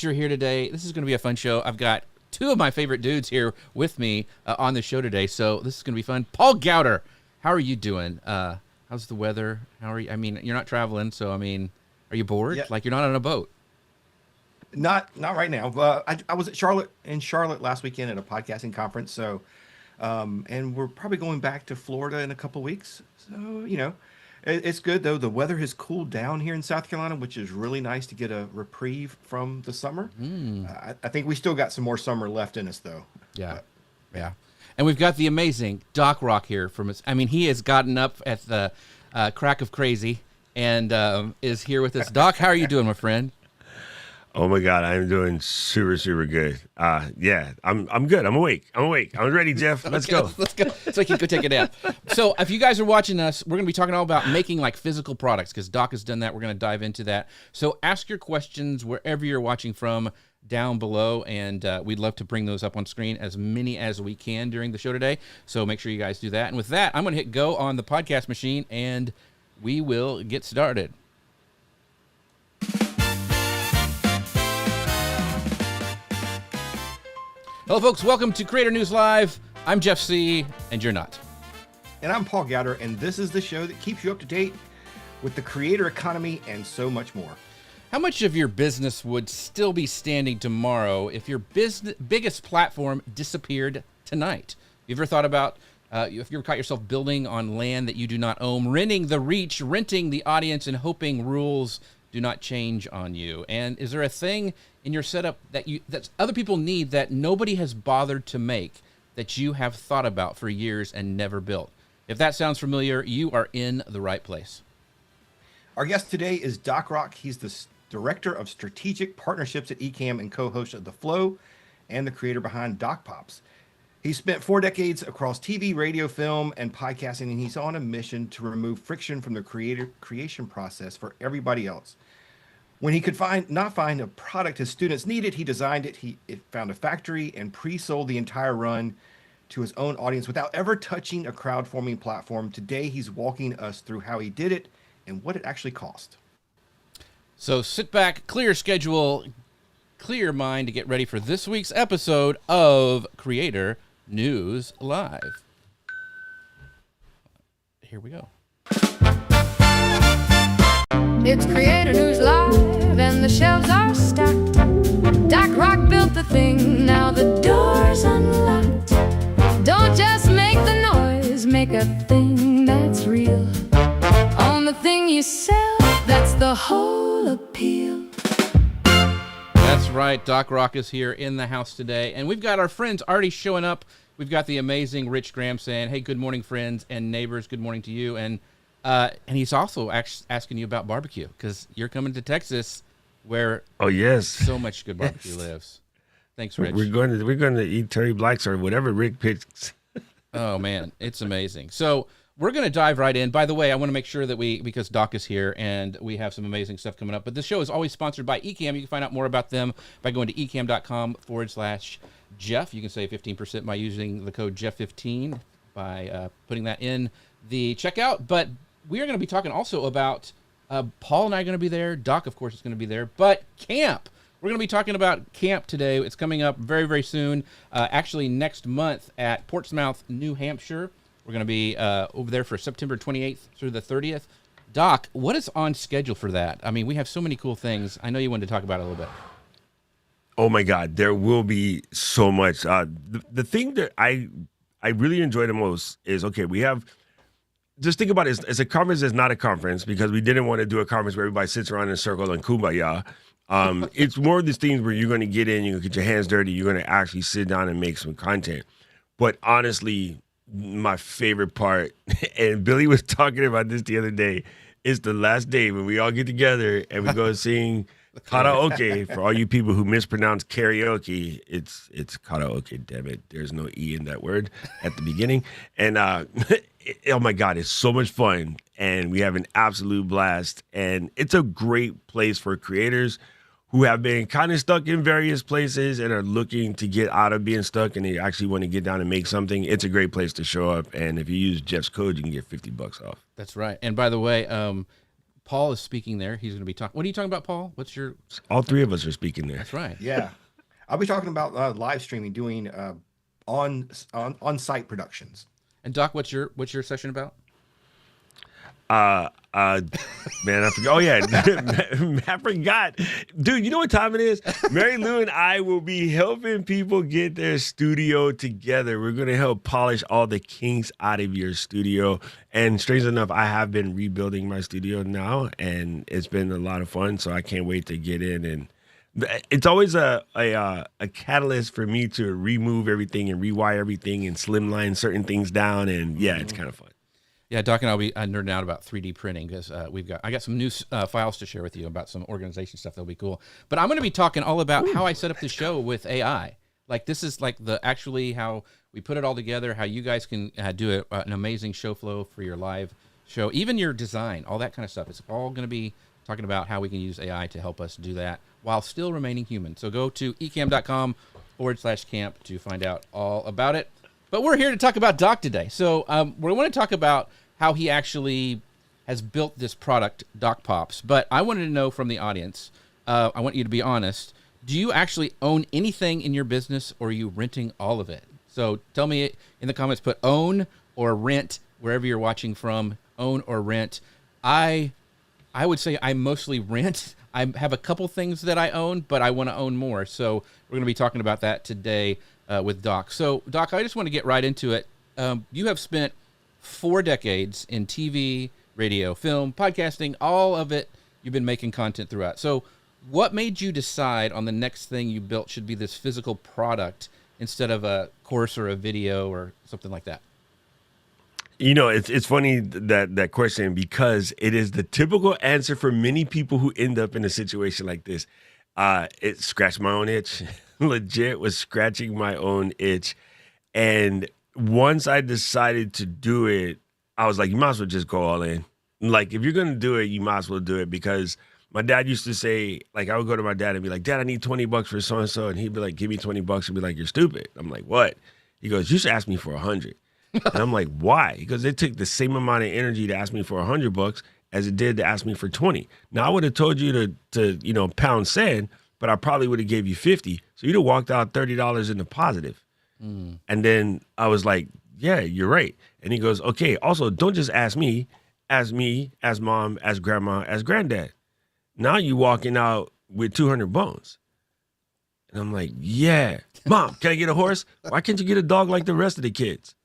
You're here today. This is going to be a fun show. I've got two of my favorite dudes here with me on the show today, so this is going to be fun. Paul Gowder, how are you doing? How's the weather? How are you? I mean, you're not traveling, so I mean, are you bored? Yeah. Like you're not on a boat? Not right now. I was at Charlotte last weekend at a podcasting conference. So, and we're probably going back to Florida in a couple of weeks. So, it's good though. The weather has cooled down here in South Carolina, which is really nice to get a reprieve from the summer. I think we still got some more summer left in us though. Yeah. Yeah. And we've got the amazing Doc Rock here from us. I mean, he has gotten up at the crack of crazy and is here with us. Doc, how are you doing, my friend? Oh my God, I'm doing super good. Yeah, I'm good. I'm awake. I'm ready, Jeff. Let's go. Let's go. So I can go take a nap. So if you guys are watching us, we're going to be talking all about making like physical products because Doc has done that. We're going to dive into that. So ask your questions wherever you're watching from down below, and we'd love to bring those up on screen, as many as we can during the show today. So make sure you guys do that. And with that, I'm going to hit go on the podcast machine, and we will get started. Hello, folks. Welcome to Creator News Live. I'm Jeff C., and you're not. And I'm Paul Gowder, and this is the show that keeps you up to date with the creator economy and so much more. How much of your business would still be standing tomorrow if your biggest platform disappeared tonight? You ever thought about if you ever caught yourself building on land that you do not own, renting the reach, renting the audience, and hoping rules do not change on you? And is there a thing in your setup that other people need that nobody has bothered to make that you have thought about for years and never built? If that sounds familiar, you are in the right place. Our guest today is Doc Rock. He's the Director of Strategic Partnerships at Ecamm and co-host of The Flow and the creator behind Doc Pops. He spent 4 decades across TV, radio, film, and podcasting, and he's on a mission to remove friction from the creation process for everybody else. When he could not find a product his students needed, he designed it. He found a factory and pre-sold the entire run to his own audience without ever touching a crowdfunding platform. Today, he's walking us through how he did it and what it actually cost. So sit back, clear your schedule, clear your mind to get ready for this week's episode of Creator News Live. Here we go. It's Creator News Live, and the shelves are stacked. Doc Rock built the thing, now the door's unlocked. Don't just make the noise, make a thing that's real. On the thing you sell, that's the whole appeal. That's right, Doc Rock is here in the house today, and we've got our friends already showing up. We've got the amazing Rich Graham saying, hey, good morning, friends and neighbors, good morning to you. And he's also asking you about barbecue because you're coming to Texas where so much good barbecue lives. Thanks, Rich. We're going to eat Terry Black's or whatever Rick picks. Oh, man, it's amazing. So we're going to dive right in. By the way, I want to make sure that because Doc is here and we have some amazing stuff coming up. But this show is always sponsored by Ecamm. You can find out more about them by going to ecamm.com/Jeff. You can save 15% by using the code Jeff15 by putting that in the checkout. But we are going to be talking also about Paul and I are going to be there. Doc, of course, is going to be there. But camp. We're going to be talking about camp today. It's coming up very, very soon. Actually, next month at Portsmouth, New Hampshire. We're going to be over there for September 28th through the 30th. Doc, what is on schedule for that? I mean, we have so many cool things. I know you wanted to talk about it a little bit. Oh my God, there will be so much. The thing that I really enjoy the most is, we have, just think about it, it's a conference that's not a conference because we didn't want to do a conference where everybody sits around in a circle and kumbaya. It's more of these things where you're going to get in, you're going to get your hands dirty, you're going to actually sit down and make some content. But honestly, my favorite part, and Billy was talking about this the other day, is the last day when we all get together and we go sing karaoke. For all you people who mispronounce karaoke, it's karaoke, damn it. There's no E in that word at the beginning. And oh my God, it's so much fun. And we have an absolute blast. And it's a great place for creators who have been kind of stuck in various places and are looking to get out of being stuck and they actually want to get down and make something. It's a great place to show up. And if you use Jeff's code, you can get $50 off. That's right. And by the way, Paul is speaking there. He's going to be talking. What are you talking about, Paul? What's your? All three of us are speaking there. That's right. Yeah. I'll be talking about live streaming, doing on-site productions. And Doc, what's your session about? Man, I forgot. Oh yeah, I forgot, dude. You know what time it is? Mary Lou and I will be helping people get their studio together. We're gonna help polish all the kinks out of your studio. And strange enough, I have been rebuilding my studio now, and it's been a lot of fun. So I can't wait to get in. And it's always a catalyst for me to remove everything and rewire everything and slimline certain things down. And yeah, it's kind of fun. Yeah, Doc and I'll be nerding out about 3D printing because I got some new files to share with you about some organization stuff that'll be cool. But I'm going to be talking all about how I set up the show with AI. Like this is like actually how we put it all together, how you guys can do an amazing show flow for your live show, even your design, all that kind of stuff. It's all going to be talking about how we can use AI to help us do that while still remaining human. So go to ecam.com/camp to find out all about it. But we're here to talk about Doc today. So we want to talk about how he actually has built this product, Doc Pops. But I wanted to know from the audience, I want you to be honest, do you actually own anything in your business or are you renting all of it? So tell me in the comments, put own or rent, wherever you're watching from, own or rent. I would say I mostly rent. I have a couple things that I own, but I want to own more. So we're going to be talking about that today with Doc. So, Doc, I just want to get right into it. You have spent 4 decades in TV, radio, film, podcasting, all of it. You've been making content throughout. So what made you decide on the next thing you built should be this physical product instead of a course or a video or something like that? You know, it's funny that question because it is the typical answer for many people who end up in a situation like this. It scratched my own itch. Legit was scratching my own itch. And once I decided to do it, I was like, you might as well just go all in. Like, if you're going to do it, you might as well do it because my dad used to say, like, I would go to my dad and be like, Dad, I need $20 for so-and-so. And he'd be like, give me $20 and be like, you're stupid. I'm like, what? He goes, you should ask me for $100. And I'm like, why? Because it took the same amount of energy to ask me for $100 as it did to ask me for 20. Now, I would have told you to pound sand, but I probably would have gave you 50. So you'd have walked out $30 in the positive. And then I was like, yeah, you're right. And he goes, okay, also don't just ask me, as mom, as grandma, as granddad. Now you walking out with 200 bones. And I'm like, yeah. Mom, can I get a horse? Why can't you get a dog like the rest of the kids?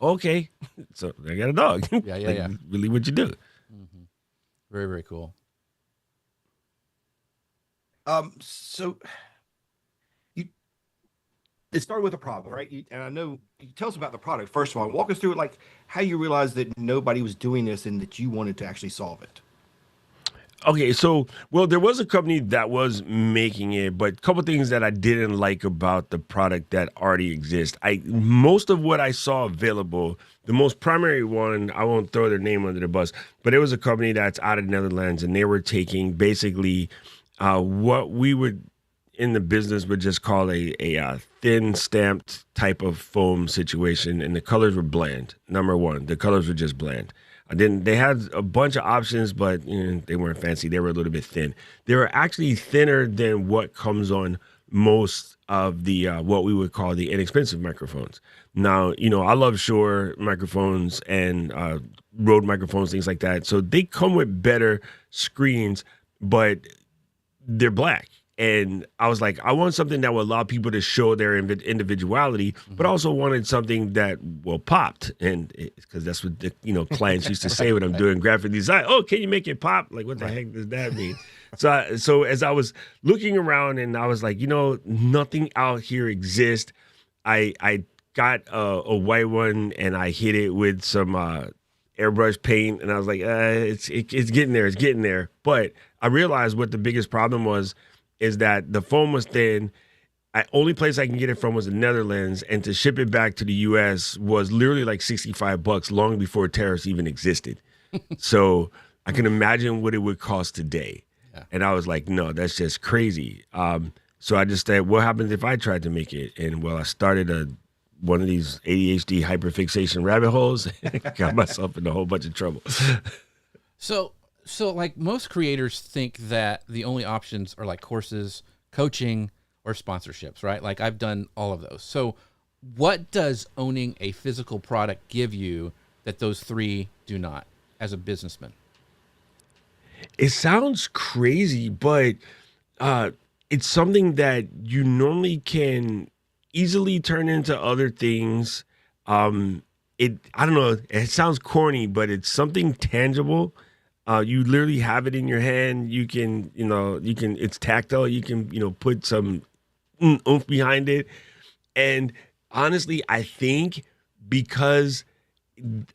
Okay. So I got a dog. Yeah. Really what you do. Mm-hmm. Very, very cool. So it started with a problem, right? And I know you tell us about the product. First of all, walk us through it, like how you realized that nobody was doing this and that you wanted to actually solve it. Okay, so, well, there was a company that was making it, but a couple things that I didn't like about the product that already exists. Most of what I saw available, the most primary one, I won't throw their name under the bus, but it was a company that's out of the Netherlands, and they were taking basically what we would in the business would just call a thin stamped type of foam situation, and the colors were bland. Number one, the colors were just bland. They had a bunch of options, but they weren't fancy. They were a little bit thin. They were actually thinner than what comes on most of the what we would call the inexpensive microphones. Now, I love Shure microphones and Rode microphones, things like that. So they come with better screens, but they're black. And I was like, I want something that will allow people to show their individuality, but also wanted something that popped. And because that's what the clients used to say when I'm doing graphic design. Oh, can you make it pop? Like, what the heck does that mean? So as I was looking around and I was like, nothing out here exists. I got a white one and I hit it with some airbrush paint, and I was like, it's getting there, it's getting there. But I realized what the biggest problem is that the foam was thin. Only place I can get it from was the Netherlands, and to ship it back to the U.S. was literally like $65 long before tariffs even existed. So I can imagine what it would cost today. Yeah. And I was like, no, that's just crazy. So I just said, what happens if I tried to make it? And I started one of these ADHD hyperfixation rabbit holes and got myself in a whole bunch of trouble. So So, like, most creators think that the only options are like courses, coaching, or sponsorships, right? Like, I've done all of those. So, what does owning a physical product give you that those three do not as a businessman? It sounds crazy, but it's something that you normally can easily turn into other things. I don't know, it sounds corny, but it's something tangible. You literally have it in your hand. You can, it's tactile. You can, put some oomph behind it. And honestly, I think because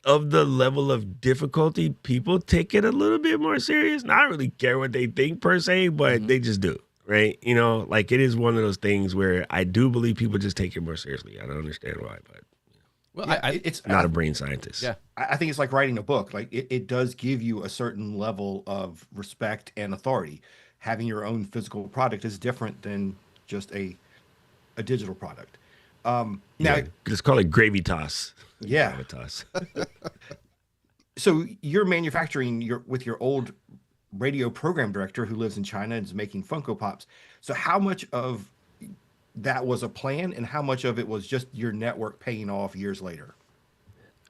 of the level of difficulty, people take it a little bit more serious. And I don't really care what they think per se, but they just do, right? Like it is one of those things where I do believe people just take it more seriously. I don't understand why, but Well, Yeah, it's I'm not a brain scientist. yeah. I think it's like writing a book. Like it does give you a certain level of respect and authority. Having your own physical product is different than just a digital product. Now, Yeah, let's call it gravy toss. yeah. Gravy toss. So you're manufacturing with your old radio program director who lives in China and is making Funko Pops. So how much of that was a plan, and how much of it was just your network paying off years later?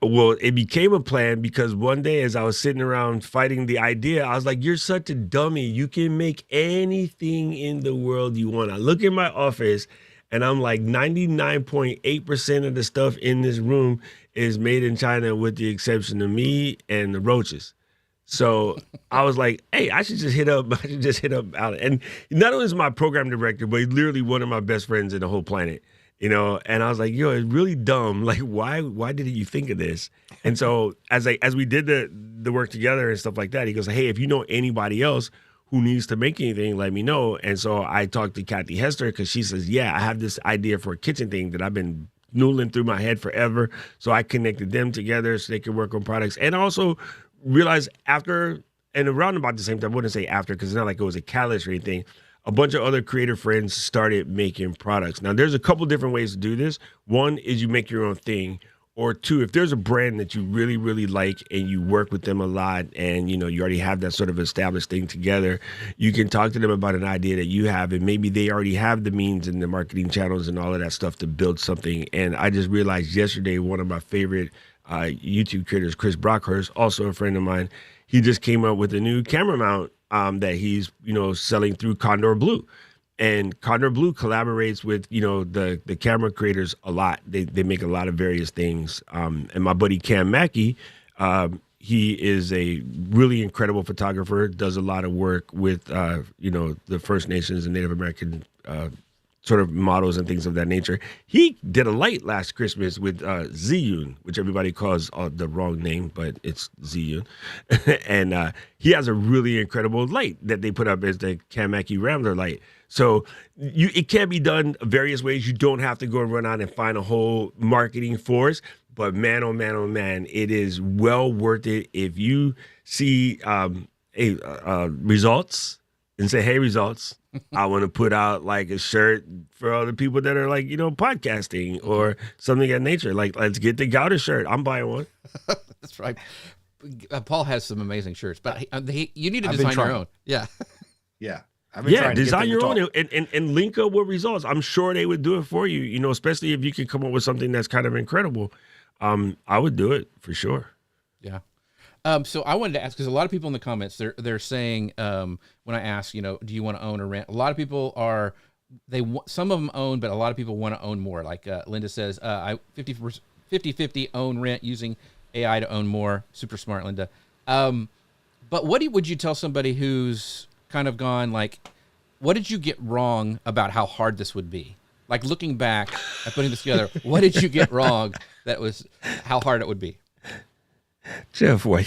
Well, it became a plan because one day as I was sitting around fighting the idea, I was like, you're such a dummy. You can make anything in the world you want. I look in my office and I'm like 99.8% of the stuff in this room is made in China with the exception of me and the roaches. So I was like, hey, I should just hit up Alan. And not only is my program director, but he's literally one of my best friends in the whole planet. And I was like, yo, it's really dumb. Like, why didn't you think of this? And so as we did the work together and stuff like that, he goes, hey, if you know anybody else who needs to make anything, let me know. And so I talked to Kathy Hester because she says, yeah, I have this idea for a kitchen thing that I've been noodling through my head forever. So I connected them together so they could work on products. And also realized after, and around about the same time, I wouldn't say after because it's not like it was a catalyst or anything, a bunch of other creator friends started making products. Now, there's a couple different ways to do this. One is you make your own thing. Or two, if there's a brand that you really, really like and you work with them a lot and, you already have that sort of established thing together, you can talk to them about an idea that you have and maybe they already have the means and the marketing channels and all of that stuff to build something. And I just realized yesterday, one of my favorite YouTube creators, Chris Brockhurst, also a friend of mine, he just came up with a new camera mount that he's, selling through Condor Blue. And Condor Blue collaborates with, the camera creators a lot. They make a lot of various things. And my buddy Cam Mackey, he is a really incredible photographer, does a lot of work with, the First Nations and Native American sort of models and things of that nature. He did a light last Christmas with Ziyun, which everybody calls the wrong name, but it's Ziyun. And he has a really incredible light that they put up as the Kamaki Rambler light. So it can be done various ways. You don't have to go and run out and find a whole marketing force. But man, oh man, oh man, it is well worth it if you see results and say, hey, results, I want to put out like a shirt for all the people that are like, podcasting or something of that nature. Like, let's get the Gowder shirt. I'm buying one. That's right. Paul has some amazing shirts, but you need to I've been design your trying. own. Yeah. Yeah. I've been trying to get design them your to own talk. and link up with results. I'm sure they would do it for you, especially if you could come up with something that's kind of incredible. I would do it for sure. Yeah. So I wanted to ask, because a lot of people in the comments, they're saying, when I ask, do you want to own or rent? A lot of people some of them own, but a lot of people want to own more. Like Linda says, I 50-50 own rent using AI to own more. Super smart, Linda. But what would you tell somebody who's kind of gone like, what did you get wrong about how hard this would be? Like looking back at putting this together, what did you get wrong that was how hard it would be? Jeff, why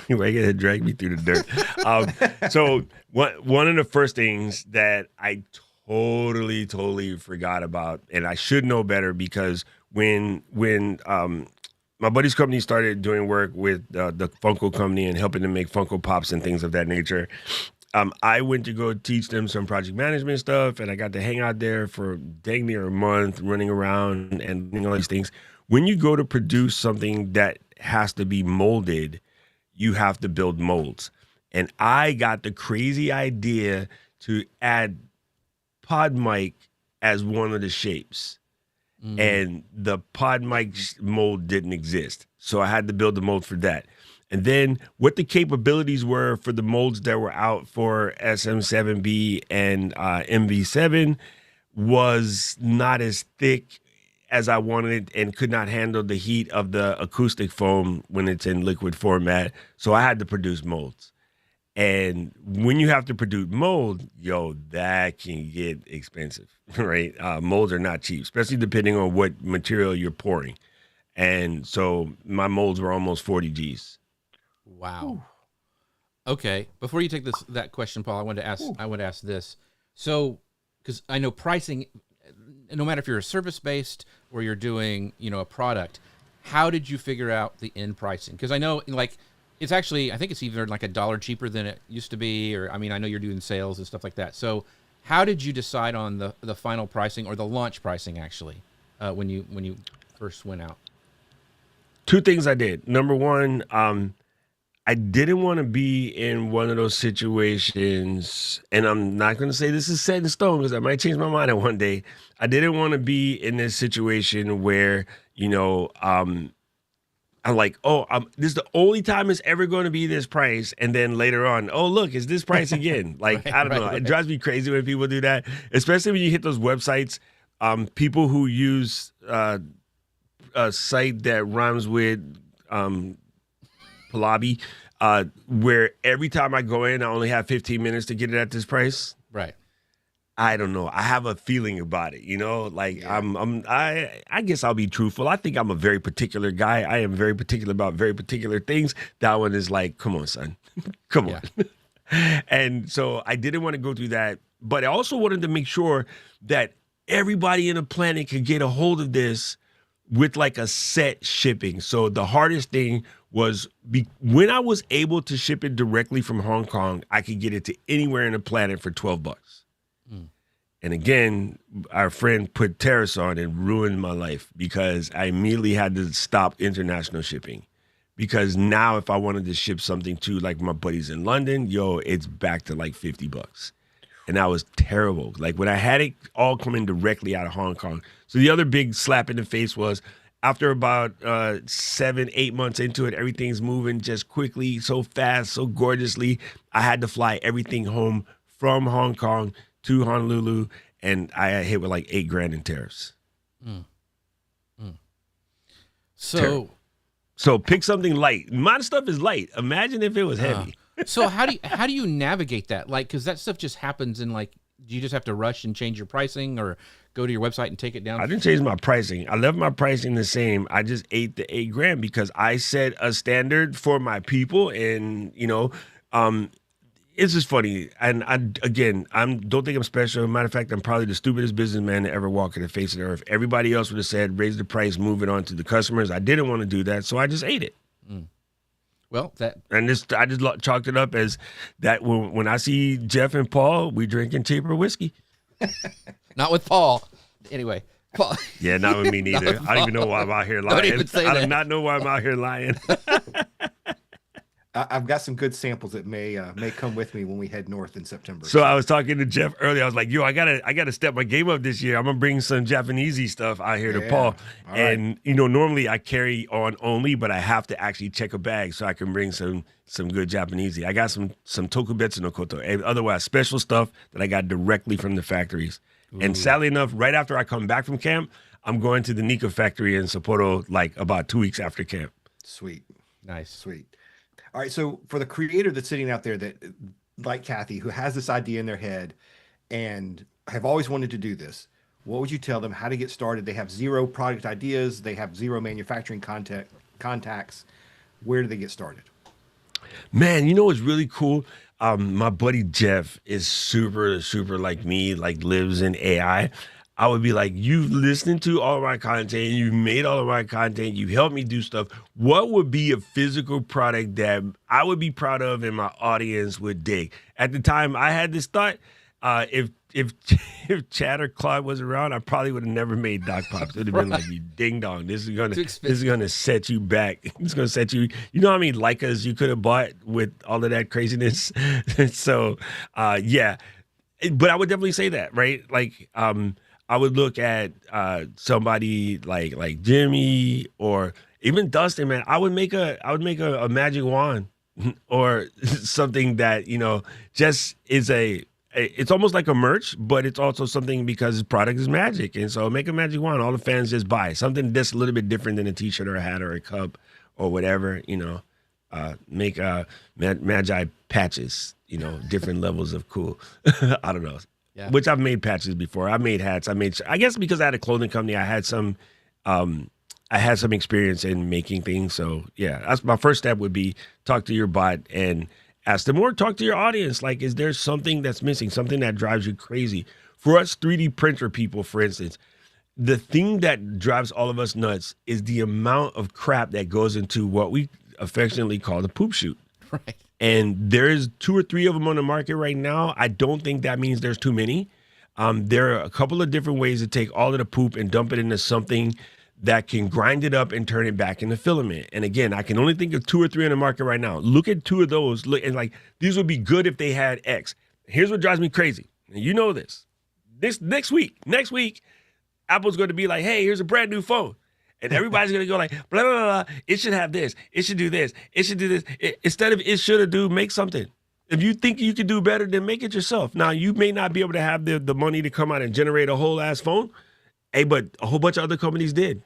you gonna drag me through the dirt? So one of the first things that I totally forgot about, and I should know better because when my buddy's company started doing work with the Funko company and helping them make Funko Pops and things of that nature, I went to go teach them some project management stuff, and I got to hang out there for dang near a month, running around and doing all these things. When you go to produce something that has to be molded, you have to build molds. And I got the crazy idea to add pod mic as one of the shapes. And the pod mic mold didn't exist. So I had to build the mold for that. And then what the capabilities were for the molds that were out for SM7B and MV7 was not as thick as I wanted and could not handle the heat of the acoustic foam when it's in liquid format. So I had to produce molds. And when you have to produce mold, that can get expensive, right? Molds are not cheap, especially depending on what material you're pouring. And so my molds were almost 40 G's. Wow. Ooh. Okay. Before you take that question, Paul, I wanted to ask this. So, because I know pricing, no matter if you're a service-based or you're doing, a product, how did you figure out the end pricing? Because I know, it's actually, I think it's even like $1 cheaper than it used to be, or I know you're doing sales and stuff like that. So how did you decide on the final pricing or the launch pricing actually when you first went out? Two things I did. Number one, I didn't want to be in one of those situations, and I'm not going to say this is set in stone because I might change my mind one day. I didn't want to be in this situation where, I'm like, this is the only time it's ever going to be this price. And then later on, look, it's this price again. Like, I don't know. It drives me crazy when people do that, especially when you hit those websites. People who use a site that rhymes with Palabi, where every time I go in, I only have 15 minutes to get it at this price. Right. I don't know. I have a feeling about it, I guess I'll be truthful. I think I'm a very particular guy. I am very particular about very particular things. That one is like, come on, son. Come on. And so I didn't want to go through that, but I also wanted to make sure that everybody in the planet could get a hold of this with like a set shipping. So the hardest thing was when I was able to ship it directly from Hong Kong, I could get it to anywhere in the planet for $12. And again, our friend put tariffs on and ruined my life because I immediately had to stop international shipping. Because now if I wanted to ship something to like my buddies in London, it's back to like $50. And that was terrible. Like when I had it all coming directly out of Hong Kong. So the other big slap in the face was after about 7-8 months into it, everything's moving just quickly, so fast, so gorgeously. I had to fly everything home from Hong Kong to Honolulu, and I hit with like $8,000 in tariffs. So pick something light. My stuff is light. Imagine if it was heavy. So how do you navigate that? Like, because that stuff just happens in like, do you just have to rush and change your pricing, or go to your website and take it down? I didn't change my pricing. I left my pricing the same. I just ate the $8,000 because I set a standard for my people, and it's just funny. And I don't think I'm special. Matter of fact, I'm probably the stupidest businessman to ever walk in the face of the earth. Everybody else would have said, raise the price, move it on to the customers. I didn't want to do that, so I just ate it. Well, I just chalked it up as that when I see Jeff and Paul, we drinking cheaper whiskey. Not with Paul. Anyway, Paul. Yeah, not with me neither. I don't even know why I'm out here lying. Don't even say that. I do not know why I'm out here lying. I've got some good samples that may come with me when we head north in September. So I was talking to Jeff earlier. I was like, I gotta step my game up this year. I'm gonna bring some Japanesey stuff out here to Paul. And normally I carry on only, but I have to actually check a bag so I can bring some good Japanesey. I got some Tokubetsu no Koto, and otherwise special stuff that I got directly from the factories. Ooh. And sadly enough, right after I come back from camp, I'm going to the Nika factory in Sapporo like about 2 weeks after camp. Sweet. Nice. Sweet. All right, so for the creator that's sitting out there that, like Kathy, who has this idea in their head and have always wanted to do this, what would you tell them how to get started? They have zero product ideas. They have zero manufacturing contacts. Where do they get started? Man, what's really cool? My buddy Jeff is super, super like me, like lives in AI. I would be like, you've listened to all of my content, you've made all of my content, you've helped me do stuff. What would be a physical product that I would be proud of and my audience would dig? At the time I had this thought, if if Chad or Claude was around, I probably would have never made Doc Pops. It would have been like, you ding dong. This is gonna set you back. It's gonna set you. You know how many Leicas you could have bought with all of that craziness. So, yeah. But I would definitely say that, right? Like, I would look at somebody like Jimmy or even Dustin. Man, I would make a magic wand or something that just is it's almost like a merch, but it's also something because his product is magic. And so make a magic wand. All the fans just buy something that's a little bit different than a T-shirt or a hat or a cup or whatever. Make magi patches. Different levels of cool. I don't know. Yeah. Which I've made patches before. I made hats. I guess because I had a clothing company, I had some experience in making things. So yeah, that's my first step would be talk to your bot and ask them, or talk to your audience. Like, is there something that's missing, something that drives you crazy? For us 3D printer people, for instance, the thing that drives all of us nuts is the amount of crap that goes into what we affectionately call the poop chute. Right. And there's 2 or 3 of them on the market right now. I don't think that means there's too many. There are a couple of different ways to take all of the poop and dump it into something that can grind it up and turn it back into filament. And again, I can only think of 2 or 3 on the market right now. Look at 2 of those. Look, and like, these would be good if they had X. Here's what drives me crazy. And you know this. This next week, Apple's going to be like, hey, here's a brand new phone. And everybody's going to go like, blah, blah, blah, blah. It should have this. It should do this. It should do this. Instead of it should have do, make something. If you think you can do better, then make it yourself. Now, you may not be able to have the money to come out and generate a whole ass phone. Hey, but a whole bunch of other companies did,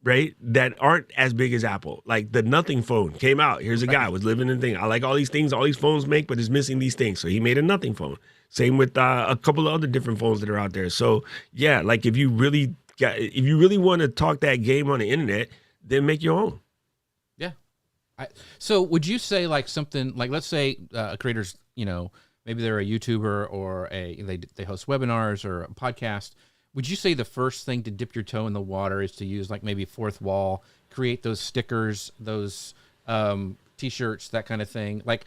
right? That aren't as big as Apple. Like the Nothing phone came out. Here's a guy was living in thing. I like all these things all these phones make, but it's missing these things. So he made a Nothing phone. Same with a couple of other different phones that are out there. So yeah, like if you really want to talk that game on the internet, then make your own. Yeah. So would you say like something like, let's say a creator's, maybe they're a YouTuber or they host webinars or a podcast. Would you say the first thing to dip your toe in the water is to use like maybe fourth wall, create those stickers, those T-shirts, that kind of thing? Like,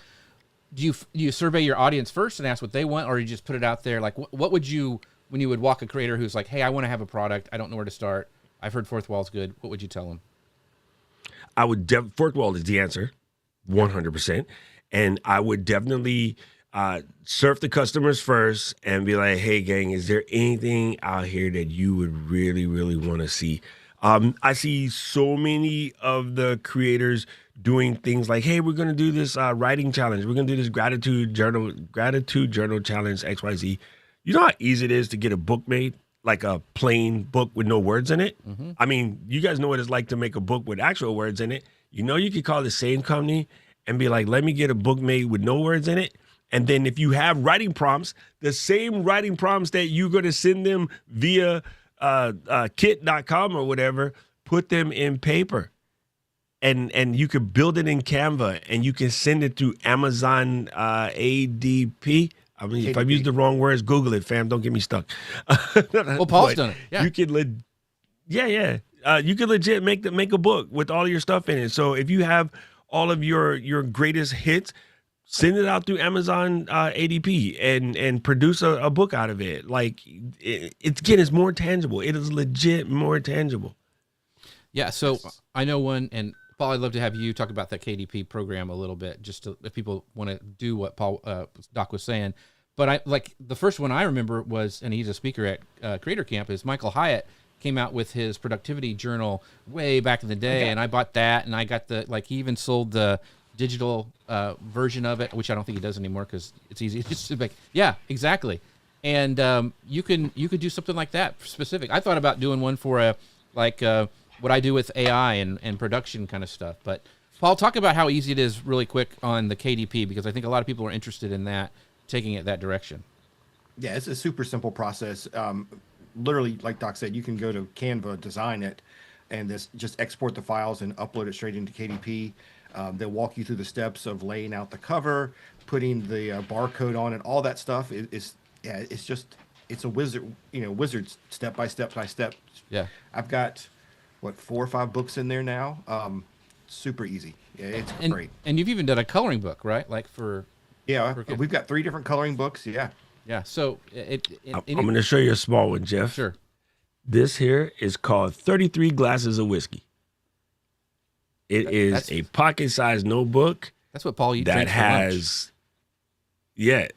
do you survey your audience first and ask what they want, or you just put it out there? Like, what would you, when you would walk a creator who's like, hey, I want to have a product, I don't know where to start, I've heard fourth wall's good, what would you tell them? I would fourth wall is the answer, 100%, and I would definitely surf the customers first and be like, hey gang, is there anything out here that you would really, really want to see? I see so many of the creators doing things like, hey, we're going to do this writing challenge. We're going to do this gratitude journal challenge, XYZ. You know how easy it is to get a book made, like a plain book with no words in it? Mm-hmm. I mean, you guys know what it's like to make a book with actual words in it. You could call the same company and be like, let me get a book made with no words in it. And then if you have writing prompts, the same writing prompts that you're going to send them via kit.com or whatever, put them in paper. And you could build it in Canva and you can send it to Amazon ADP. I mean, if I've used the wrong words, Google it, fam. Don't get me stuck. Well, Paul's done it. Yeah. You could you could legit make a book with all your stuff in it. So if you have all of your greatest hits, send it out through Amazon ADP and produce a book out of it. Like it's more tangible. It is legit more tangible. Yeah. So I know one, and Paul, I'd love to have you talk about that KDP program a little bit, just if people want to do what Doc was saying. But the first one I remember was, and he's a speaker at Creator Camp, is Michael Hyatt came out with his productivity journal way back in the day, and I bought that, and I got he even sold the digital version of it, which I don't think he does anymore because it's easy to make. Yeah, exactly. And you could do something like that specific. I thought about doing one for what I do with AI and production kind of stuff. But Paul, talk about how easy it is really quick on the KDP, because I think a lot of people are interested in that, taking it that direction. Yeah, it's a super simple process. Literally, like Doc said, you can go to Canva, design it, and just export the files and upload it straight into KDP. They'll walk you through the steps of laying out the cover, putting the barcode on it, all that stuff. It's a wizard step by step by step. Yeah, I've got 4 or 5 books in there now. Super easy. Yeah, it's great. And you've even done a coloring book, right? Like for we've got 3 different coloring books. Yeah. Yeah. So I'm going to show you a small one, Jeff. Sure. This here is called 33 Glasses of Whiskey. It is a pocket-sized notebook. That's what Paul that has,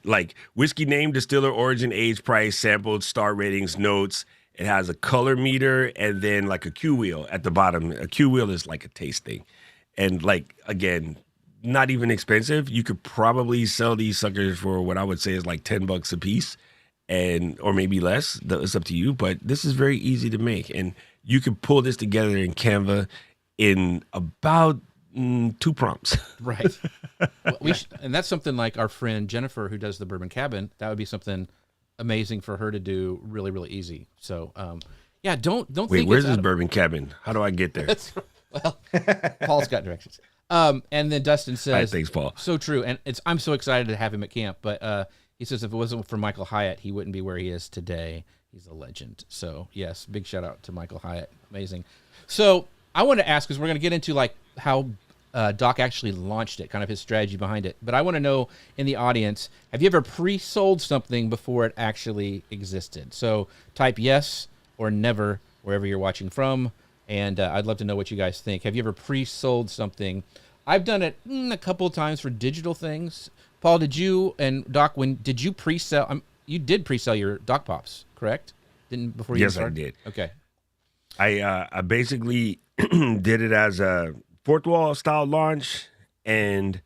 like whiskey name, distiller, origin, age, price, sampled, star ratings, notes. It has a color meter and then like a Q wheel at the bottom. A Q wheel is like a taste thing. And like, again, not even expensive. You could probably sell these suckers for what I would say is like $10 a piece, or maybe less. It's up to you. But this is very easy to make, and you could pull this together in Canva in about 2 prompts. Right. Well, and that's something like our friend Jennifer, who does the Bourbon Cabin. That would be something amazing for her to do, really, really easy. So, yeah, don't Wait, think where's this Bourbon Cabin? How do I get there? Well, Paul's got directions. And then Dustin says, All right, thanks, Paul. So true. And I'm so excited to have him at camp. But he says if it wasn't for Michael Hyatt, he wouldn't be where he is today. He's a legend. So, yes, big shout out to Michael Hyatt. Amazing. So I want to ask, because we're going to get into like how Doc actually launched it, kind of his strategy behind it. But I want to know in the audience, have you ever pre-sold something before it actually existed? So type yes or never wherever you're watching from. And I'd love to know what you guys think. Have you ever pre-sold something? I've done it a couple of times for digital things. Paul, did you, and Doc, did you pre-sell? You did pre-sell your Doc Pops, correct? Didn't before you Yes, started? I did. Okay. I basically did it as a fourth wall style launch, and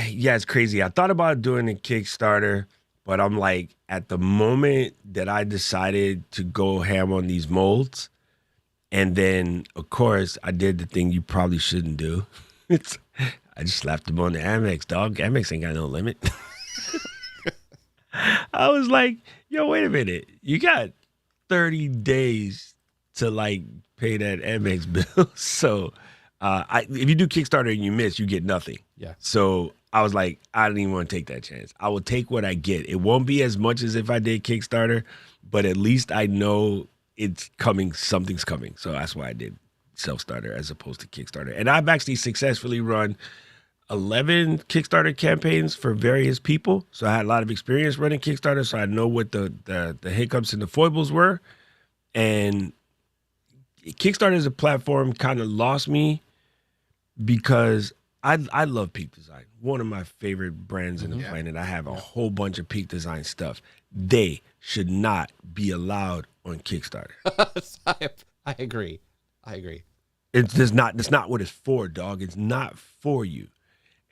yeah, it's crazy. I thought about doing a Kickstarter, but I'm like, at the moment that I decided to go ham on these molds, and then of course I did the thing you probably shouldn't do. I just slapped them on the Amex, dog. Amex ain't got no limit. I was like, yo, wait a minute. You got 30 days to like pay that Amex bill. So if you do Kickstarter and you miss, you get nothing. Yeah. So I was like, I didn't even want to take that chance. I will take what I get. It won't be as much as if I did Kickstarter, but at least I know it's coming. Something's coming. So that's why I did self-starter as opposed to Kickstarter. And I've actually successfully run 11 Kickstarter campaigns for various people. So I had a lot of experience running Kickstarter, so I know what the hiccups and the foibles were. And Kickstarter as a platform kind of lost me because I love Peak Design, one of my favorite brands in the planet. I have a whole bunch of Peak Design stuff. They should not be allowed on Kickstarter. I agree. It's not what it's for, dog. It's not for you.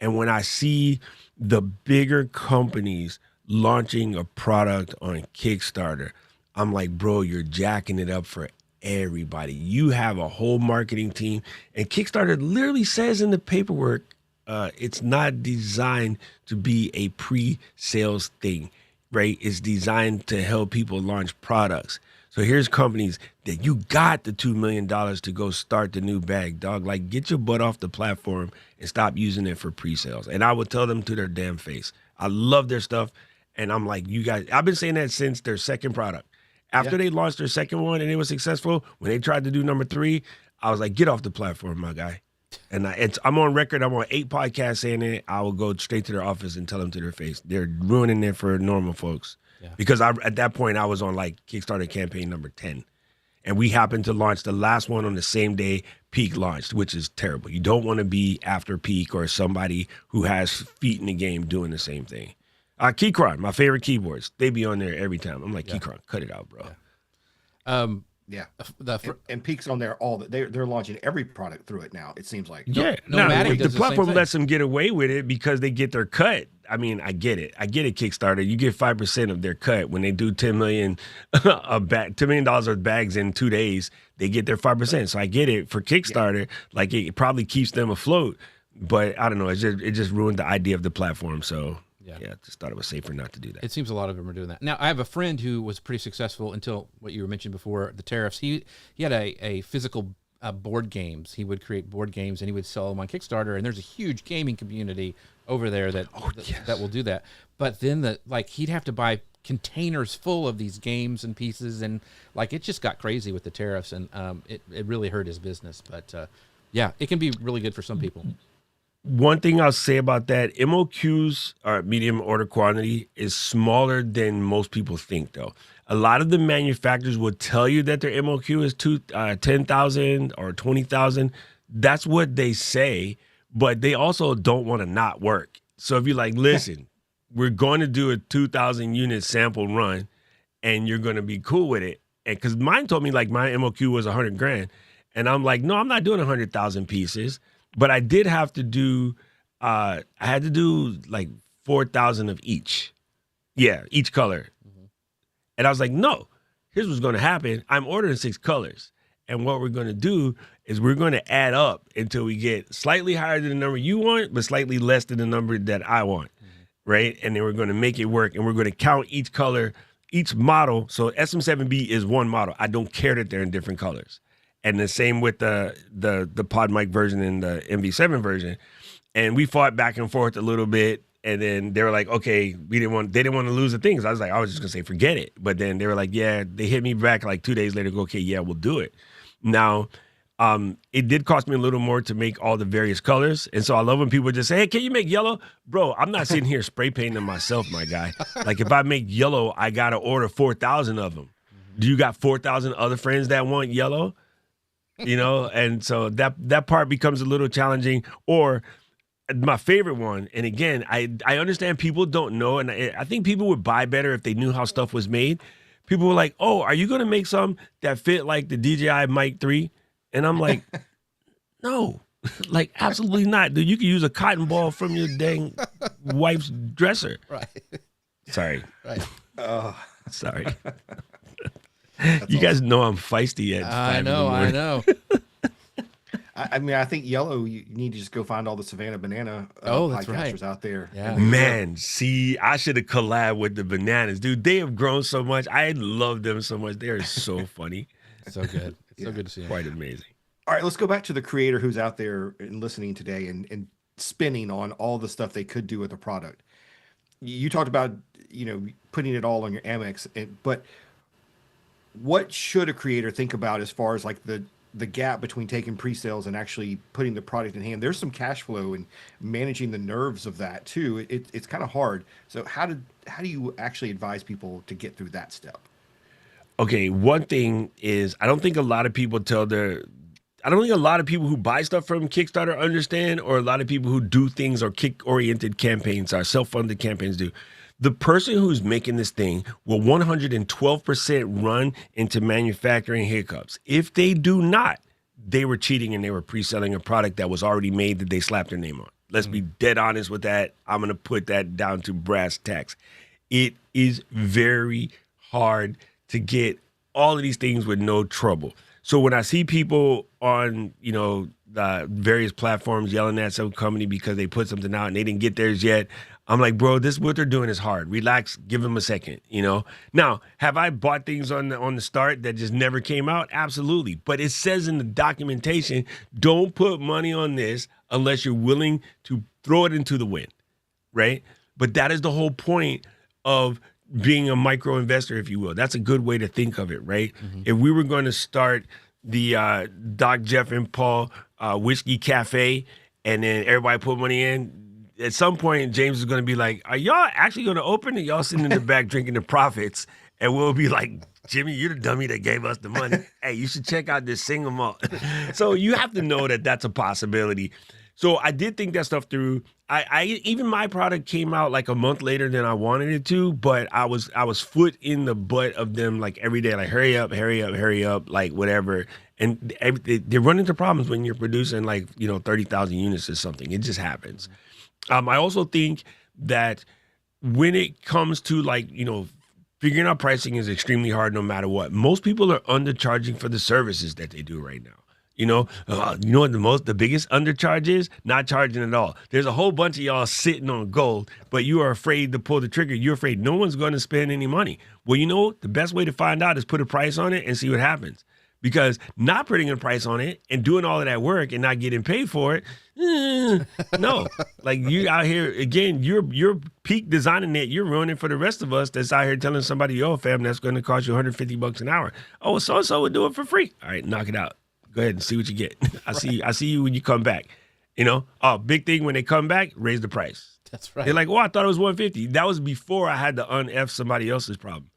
And when I see the bigger companies launching a product on Kickstarter, I'm like, bro, you're jacking it up for everybody. You have a whole marketing team, and Kickstarter literally says in the paperwork, it's not designed to be a pre-sales thing, right? It's designed to help people launch products. So here's companies that you got the $2 million to go start the new bag, dog. Like, get your butt off the platform and stop using it for pre-sales. And I would tell them to their damn face. I love their stuff. And I'm like, you guys, I've been saying that since their second product. After they launched their second one and it was successful, when they tried to do number 3, I was like, get off the platform, my guy. And I'm on record. I'm on 8 podcasts saying it. I will go straight to their office and tell them to their face. They're ruining it for normal folks. Yeah. Because at that point, I was on like Kickstarter campaign number 10. And we happened to launch the last one on the same day Peak launched, which is terrible. You don't want to be after Peak or somebody who has feet in the game doing the same thing. Keychron, my favorite keyboards. They be on there every time. I'm like, Keychron, cut it out, bro. Yeah. And Peak's on there they're launching every product through it now, it seems like. Yeah. The platform lets them get away with it because they get their cut. I mean, I get it, Kickstarter. You get 5% of their cut when they do $10 million $10 million of bags in 2 days. They get their 5%. So I get it for Kickstarter. Like it probably keeps them afloat, but I don't know. It just ruined the idea of the platform. So yeah, just thought it was safer not to do that. It seems a lot of them are doing that. Now, I have a friend who was pretty successful until what you were mentioning before, the tariffs. He had a physical board games. He would create board games and he would sell them on Kickstarter. And there's a huge gaming community over there that will do that. But then he'd have to buy containers full of these games and pieces, and like it just got crazy with the tariffs, and it really hurt his business. But yeah, it can be really good for some people. One thing I'll say about that, MOQs, or medium order quantity, is smaller than most people think, though. A lot of the manufacturers will tell you that their MOQ is 10,000 or 20,000. That's what they say, but they also don't want to not work. So if you're like, listen, we're going to do a 2,000 unit sample run, and you're going to be cool with it. And because mine told me like my MOQ was 100 grand, and I'm like, no, I'm not doing 100,000 pieces. But I did have to do, I had to do like 4,000 of each. Yeah, each color. Mm-hmm. And I was like, no, here's what's going to happen. I'm ordering 6 colors. And what we're going to do is we're going to add up until we get slightly higher than the number you want, but slightly less than the number that I want. Mm-hmm. Right? And then we're going to make it work. And we're going to count each color, each model. So SM7B is one model. I don't care that they're in different colors. And the same with the Pod Mic version and the MV7 version. And we fought back and forth a little bit. And then they were like, okay, they didn't want to lose the things. I was like, I was just going to say, forget it. But then they were like, yeah, they hit me back like 2 days later, go, okay, yeah, we'll do it. Now, it did cost me a little more to make all the various colors. And so I love when people just say, hey, can you make yellow? Bro, I'm not sitting here spray painting myself, my guy. Like if I make yellow, I got to order 4,000 of them. Do you got 4,000 other friends that want yellow? You know, and so that part becomes a little challenging. Or my favorite one, and again, I understand people don't know, and I think people would buy better if they knew how stuff was made. People were like, oh, are you going to make some that fit like the DJI Mic 3? And I'm like, no, like absolutely not. Dude, you can use a cotton ball from your dang wife's dresser. Right. Sorry. Right. Sorry. You guys know I'm feisty at 5 in the morning. I know. I mean, I think yellow, you need to just go find all the Savannah Banana that's podcasters right. out there. Yeah. Man, see, I should have collabed with the Bananas. Dude, they have grown so much. I love them so much. They are so funny. So good. It's so good to see them. Quite amazing. All right, let's go back to the creator who's out there and listening today and spinning on all the stuff they could do with the product. You talked about, putting it all on your Amex, but what should a creator think about as far as like the gap between taking pre-sales and actually putting the product in hand? There's some cash flow and managing the nerves of that too. It's kind of hard. So how do you actually advise people to get through that step? Okay, one thing is I don't think a lot of people who buy stuff from Kickstarter understand, or a lot of people who do things or kick-oriented campaigns or self-funded campaigns do. The person who's making this thing will 112% run into manufacturing hiccups. If they do not, they were cheating and they were pre-selling a product that was already made that they slapped their name on. Let's be dead honest with that. I'm going to put that down to brass tacks. It is very hard to get all of these things with no trouble. So when I see people on, various platforms yelling at some company because they put something out and they didn't get theirs yet, I'm like, bro, what they're doing is hard. Relax, give them a second, Now, have I bought things on the start that just never came out? Absolutely. But it says in the documentation, don't put money on this unless you're willing to throw it into the wind, right? But that is the whole point of being a micro investor, if you will. That's a good way to think of it, right? Mm-hmm. If we were going to start the Doc, Jeff, and Paul Whiskey Cafe, and then everybody put money in, at some point, James is going to be like, are y'all actually going to open it? Y'all sitting in the back drinking the profits. And we'll be like, Jimmy, you're the dummy that gave us the money. Hey, you should check out this single malt. So you have to know that that's a possibility. So I did think that stuff through. I even my product came out like a month later than I wanted it to, but I was foot in the butt of them like every day, like hurry up, like whatever. And they run into problems when you're producing like 30,000 units or something. It just happens. I also think that when it comes to figuring out pricing is extremely hard no matter what. Most people are undercharging for the services that they do right now. You know what the biggest undercharge is? Not charging at all. There's a whole bunch of y'all sitting on gold, but you are afraid to pull the trigger. You're afraid no one's going to spend any money. Well, the best way to find out is put a price on it and see what happens. Because not putting a price on it and doing all of that work and not getting paid for it, no. Like you out here, again, you're peak designing it. You're ruining for the rest of us that's out here telling somebody, yo, fam, that's going to cost you $150 an hour. Oh, so-and-so would do it for free. All right, knock it out. Go ahead and see what you get. I see you when you come back. Big thing when they come back, raise the price. That's right. They're like, I thought it was 150. That was before I had to un-F somebody else's problem.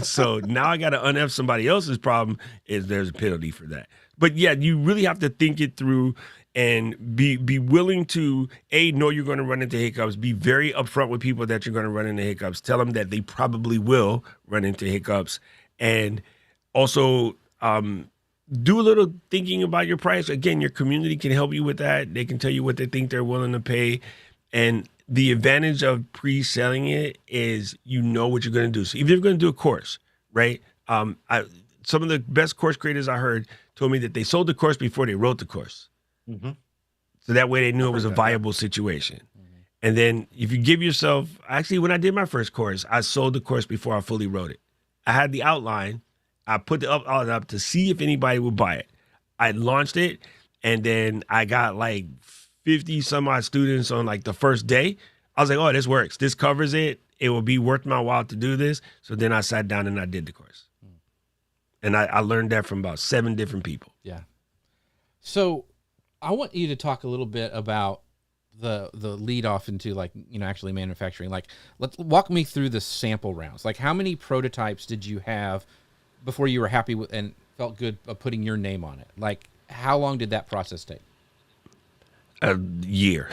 So now I got to un-F somebody else's problem. There's a penalty for that. But yeah, you really have to think it through and be willing to know you're going to run into hiccups. Be very upfront with people that you're going to run into hiccups. Tell them that they probably will run into hiccups, and also do a little thinking about your price. Again, your community can help you with that. They can tell you what they think they're willing to pay, and the advantage of pre-selling it is what you're going to do. So even if you're going to do a course, right? Some of the best course creators I heard told me that they sold the course before they wrote the course. Mm-hmm. So that way they knew it was a viable situation. Mm-hmm. And then if you give yourself, actually when I did my first course, I sold the course before I fully wrote it. I had the outline. I put the outline up to see if anybody would buy it. I launched it, and then I got like 50 some odd students on like the first day. I was like, oh, this works. This covers it. It will be worth my while to do this. So then I sat down and I did the course. And I learned that from about 7 different people. Yeah. So I want you to talk a little bit about the lead off into actually manufacturing. Like, let's walk me through the sample rounds. Like, how many prototypes did you have before you were happy with and felt good of putting your name on it? Like, how long did that process take? A year.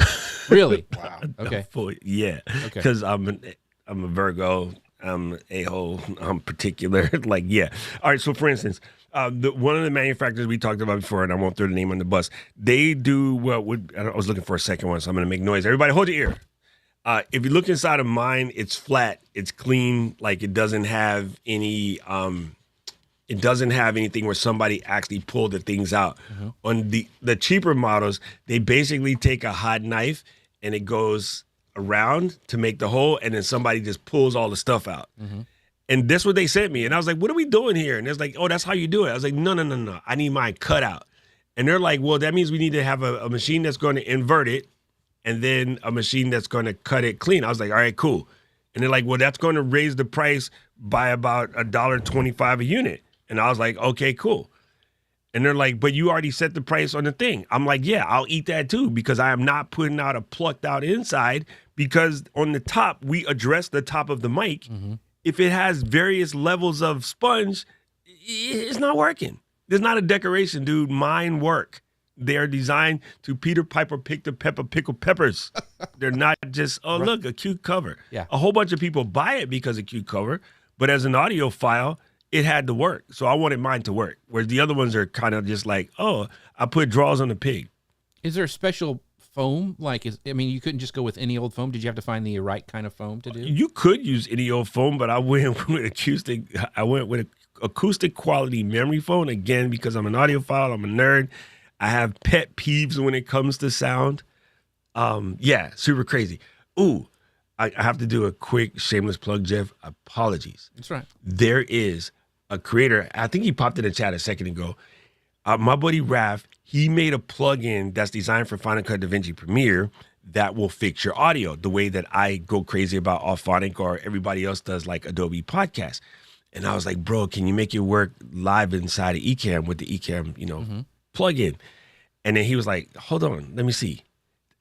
Really? Wow. Okay. Yeah. Okay. Because I'm a Virgo. I'm a-hole. I'm particular. Yeah. All right. So for instance, one of the manufacturers we talked about before, and I won't throw the name on the bus, they do I was looking for a second one, so I'm going to make noise. Everybody hold your ear. If you look inside of mine, it's flat. It's clean. Like it doesn't have any, it doesn't have anything where somebody actually pulled the things out. Mm-hmm. On the cheaper models, they basically take a hot knife and it goes around to make the hole, and then somebody just pulls all the stuff out. Mm-hmm. And that's what they sent me. And I was like, what are we doing here? And it's like, oh, that's how you do it. I was like, no. I need mine cut out. And they're like, well, that means we need to have a machine that's going to invert it and then a machine that's going to cut it clean. I was like, all right, cool. And they're like, well, that's going to raise the price by about $1.25 a unit. And I was like, okay, cool. And they're like, but you already set the price on the thing. I'm like, yeah, I'll eat that too, because I am not putting out a plucked out inside, because on the top, we address the top of the mic. Mm-hmm. If it has various levels of sponge, it's not working. There's not a decoration, dude. Mine work. They're designed to Peter Piper pick the pepper, pickle peppers. They're not just, oh, look, a cute cover. Yeah. A whole bunch of people buy it because of cute cover, but as an audio file, it had to work. So I wanted mine to work, whereas the other ones are kind of just like, oh, I put draws on the pig. Is there a special foam? You couldn't just go with any old foam. Did you have to find the right kind of foam to do? You could use any old foam, but I went with acoustic. I went with acoustic quality memory foam, again, because I'm an audiophile. I'm a nerd. I have pet peeves when it comes to sound. Yeah, super crazy. Ooh, I have to do a quick shameless plug, Jeff. Apologies. That's right. There is a creator, I think he popped in the chat a second ago. My buddy Raph, he made a plugin that's designed for Final Cut DaVinci Premiere that will fix your audio the way that I go crazy about Auphonic or everybody else does, like Adobe Podcast. And I was like, bro, can you make it work live inside of Ecamm with the Ecamm, plugin? And then he was like, hold on, let me see.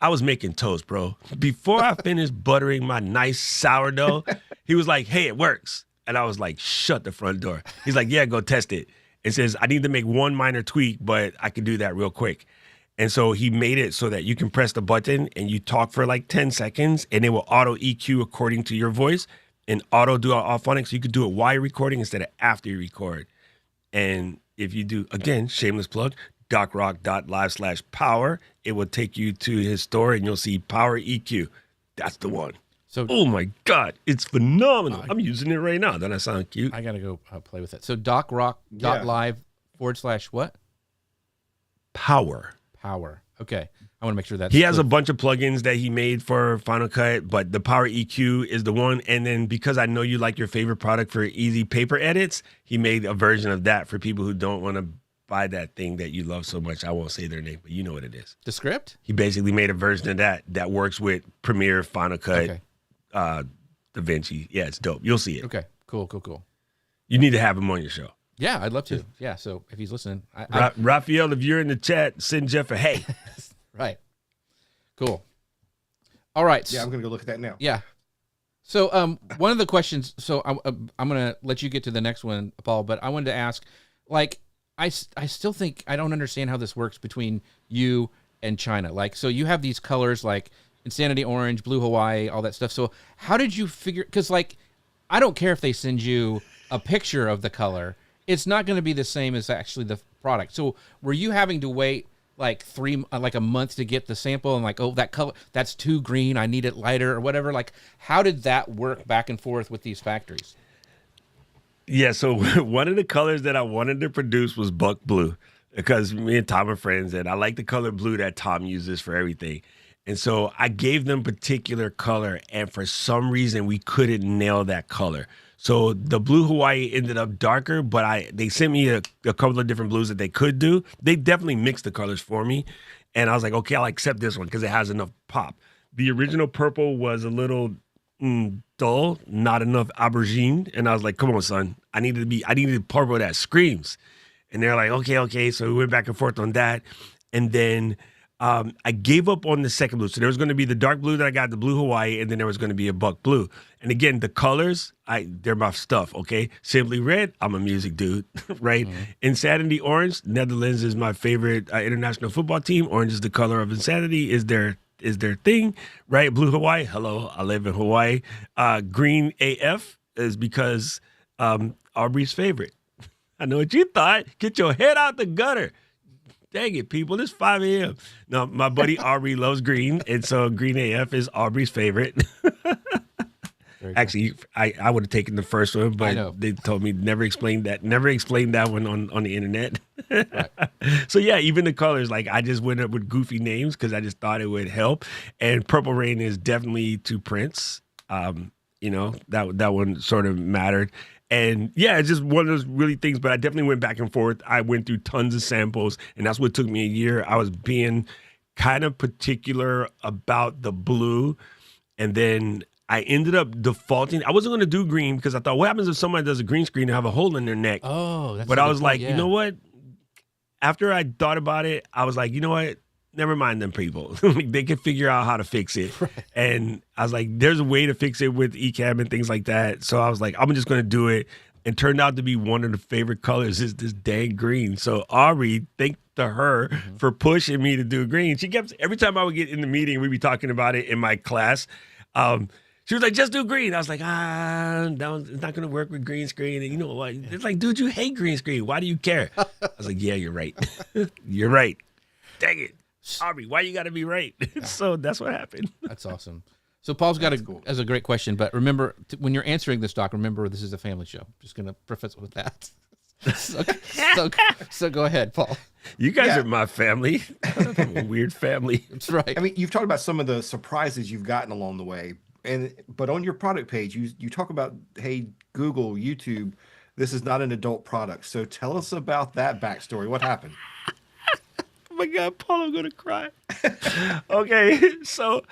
I was making toast, bro. Before I finished buttering my nice sourdough, he was like, hey, it works. And I was like, shut the front door. He's like, yeah, go test it. It says, I need to make one minor tweak, but I can do that real quick. And so he made it so that you can press the button and you talk for like 10 seconds and it will auto EQ according to your voice and auto do Auphonic. So you could do it while you're recording instead of after you record. And if you do, again, shameless plug, docrock.live/power, it will take you to his store and you'll see Power EQ. That's the one. So, oh my God, it's phenomenal. I'm using it right now. Doesn't that sound cute? I got to go play with it. So docrock.live/what? Power. Okay. I want to make sure that's he has a bunch of plugins that he made for Final Cut, but the Power EQ is the one. And then because I know you like your favorite product for easy paper edits, he made a version of that for people who don't want to buy that thing that you love so much. I won't say their name, but you know what it is. The script? He basically made a version of that works with Premiere, Final Cut, okay. DaVinci. Yeah, it's dope. You'll see it. Okay, cool. You need to have him on your show. Yeah, I'd love to. Yeah, so if he's listening. Raphael, if you're in the chat, send Jeff a hey. Right. Cool. All right. Yeah, I'm gonna go look at that now. Yeah. So, one of the questions. So, I'm gonna let you get to the next one, Paul. But I wanted to ask, like, I still think I don't understand how this works between you and China. Like, so you have these colors like Insanity Orange, Blue Hawaii, all that stuff. So, how did you figure? Because, like, I don't care if they send you a picture of the color. It's not going to be the same as actually the product. So, were you having to wait like a month to get the sample and like, oh, that color, that's too green, I need it lighter or whatever? Like, how did that work back and forth with these factories? Yeah, so one of the colors that I wanted to produce was buck blue because me and Tom are friends, and I like the color blue that Tom uses for everything. And so I gave them particular color, and for some reason we couldn't nail that color. So the Blue Hawaii ended up darker, but they sent me a couple of different blues that they could do. They definitely mixed the colors for me, and I was like, okay, I'll accept this one because it has enough pop. The original purple was a little dull, not enough aubergine, and I was like, come on, son, I needed purple that screams. And they're like, okay. So we went back and forth on that, and then I gave up on the second blue. So there was going to be the dark blue that I got, the Blue Hawaii, and then there was going to be a buck blue. And again, the colors, they're my stuff, okay? Simply Red, I'm a music dude, right? Mm-hmm. Insanity Orange, Netherlands is my favorite international football team. Orange is the color of insanity, is their thing, right? Blue Hawaii, hello, I live in Hawaii. Green AF is because Aubrey's favorite. I know what you thought. Get your head out the gutter. Dang it, people, it's 5 a.m. No, my buddy Aubrey loves green, and so Green AF is Aubrey's favorite. Actually, I would have taken the first one, but they told me never explain that one on the internet. Right. So yeah, even the colors, like I just went up with goofy names because I just thought it would help. And Purple Rain is definitely to Prince. That one sort of mattered. And yeah, it's just one of those really things, but I definitely went back and forth. I went through tons of samples, and that's what took me a year. I was being kind of particular about the blue, and then I ended up defaulting. I wasn't going to do green because I thought, what happens if somebody does a green screen and have a hole in their neck? Oh, that's but I was point, like, yeah. You know what? After I thought about it, I was like, you know what? Never mind them people. They can figure out how to fix it. Right. And I was like, there's a way to fix it with Ecamm and things like that. So I was like, I'm just going to do it. And turned out to be one of the favorite colors is this dang green. So Aubrey, thank to her for pushing me to do green. She kept, every time I would get in the meeting, we'd be talking about it in my class. She was like, just do green. I was like, it's not going to work with green screen. And you know what? It's like, dude, you hate green screen. Why do you care? I was like, yeah, you're right. You're right. Dang it. Aubrey, why you got to be right? So that's what happened. That's awesome. So Paul's got as a great question, but remember, when you're answering this, Doc, remember this is a family show. Just going to preface it with that. So go ahead, Paul. You guys are my family. I'm a weird family. That's right. I mean, you've talked about some of the surprises you've gotten along the way, but on your product page, you talk about, hey, Google, YouTube, this is not an adult product. So tell us about that backstory. What happened? Oh my God, Paul, I'm going to cry. Okay, so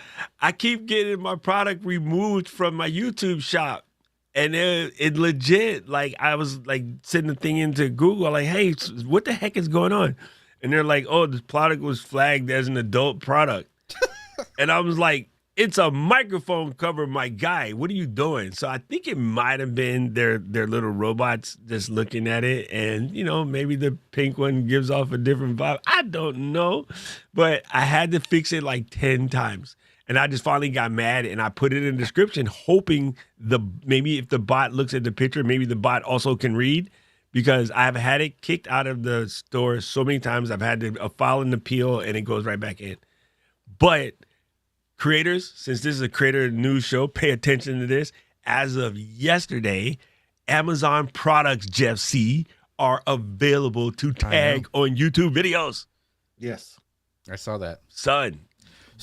I keep getting my product removed from my YouTube shop. And it legit, like, I was, like, sending the thing into Google, like, hey, what the heck is going on? And they're like, oh, this product was flagged as an adult product. And I was like, it's a microphone cover, my guy. What are you doing? So I think it might have been their little robots just looking at it. And, maybe the pink one gives off a different vibe. I don't know. But I had to fix it like 10 times. And I just finally got mad and I put it in the description, hoping maybe if the bot looks at the picture, maybe the bot also can read. Because I've had it kicked out of the store so many times. I've had to file an appeal and it goes right back in. But creators, since this is a creator news show, pay attention to this. As of yesterday, Amazon products, Jeff C., are available to tag on YouTube videos. Yes. I saw that. Son,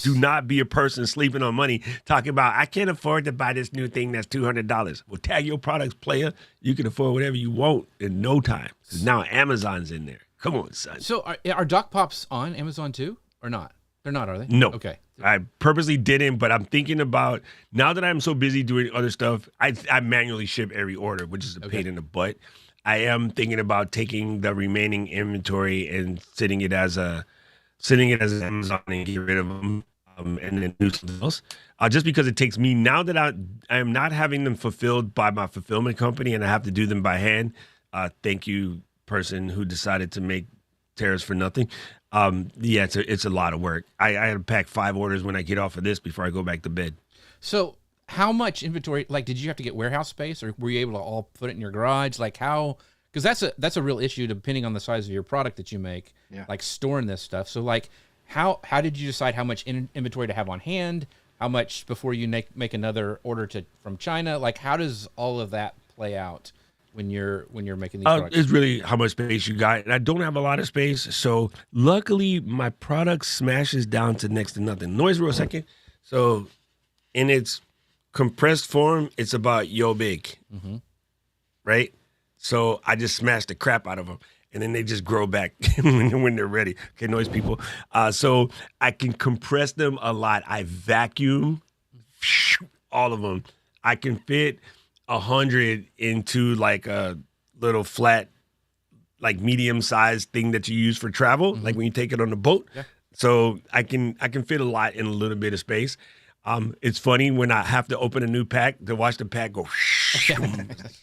do not be a person sleeping on money talking about, I can't afford to buy this new thing that's $200. Well, tag your products, player. You can afford whatever you want in no time. Because now Amazon's in there. Come on, son. So are Doc Pops on Amazon too or not? They're not, are they? No. Okay. I purposely didn't, but I'm thinking about, now that I'm so busy doing other stuff, I manually ship every order, which is a pain in the butt. I am thinking about taking the remaining inventory and sitting it as Amazon and get rid of them. and then do something else. Just because it takes me now that I am not having them fulfilled by my fulfillment company and I have to do them by hand. Thank you, person who decided to make tariffs for nothing. Yeah, it's a lot of work. I had to pack 5 orders when I get off of this before I go back to bed. So how much inventory, like, did you have to get warehouse space, or were you able to all put it in your garage? Like, how, because that's a real issue depending on the size of your product that you make, like storing this stuff. So like, how did you decide how much inventory to have on hand? How much before you make another order from China? Like, how does all of that play out when you're making these products? It's really how much space you got. And I don't have a lot of space. So luckily my product smashes down to next to nothing. Noise real second. So in its compressed form, it's about yo big, right? So I just smashed the crap out of them. And then they just grow back when they're ready. Okay, noise people. So I can compress them a lot. I vacuum all of them. I can fit 100 into like a little flat, like medium-sized thing that you use for travel, like when you take it on the boat. Yeah. So I can fit a lot in a little bit of space. It's funny when I have to open a new pack to watch the pack go.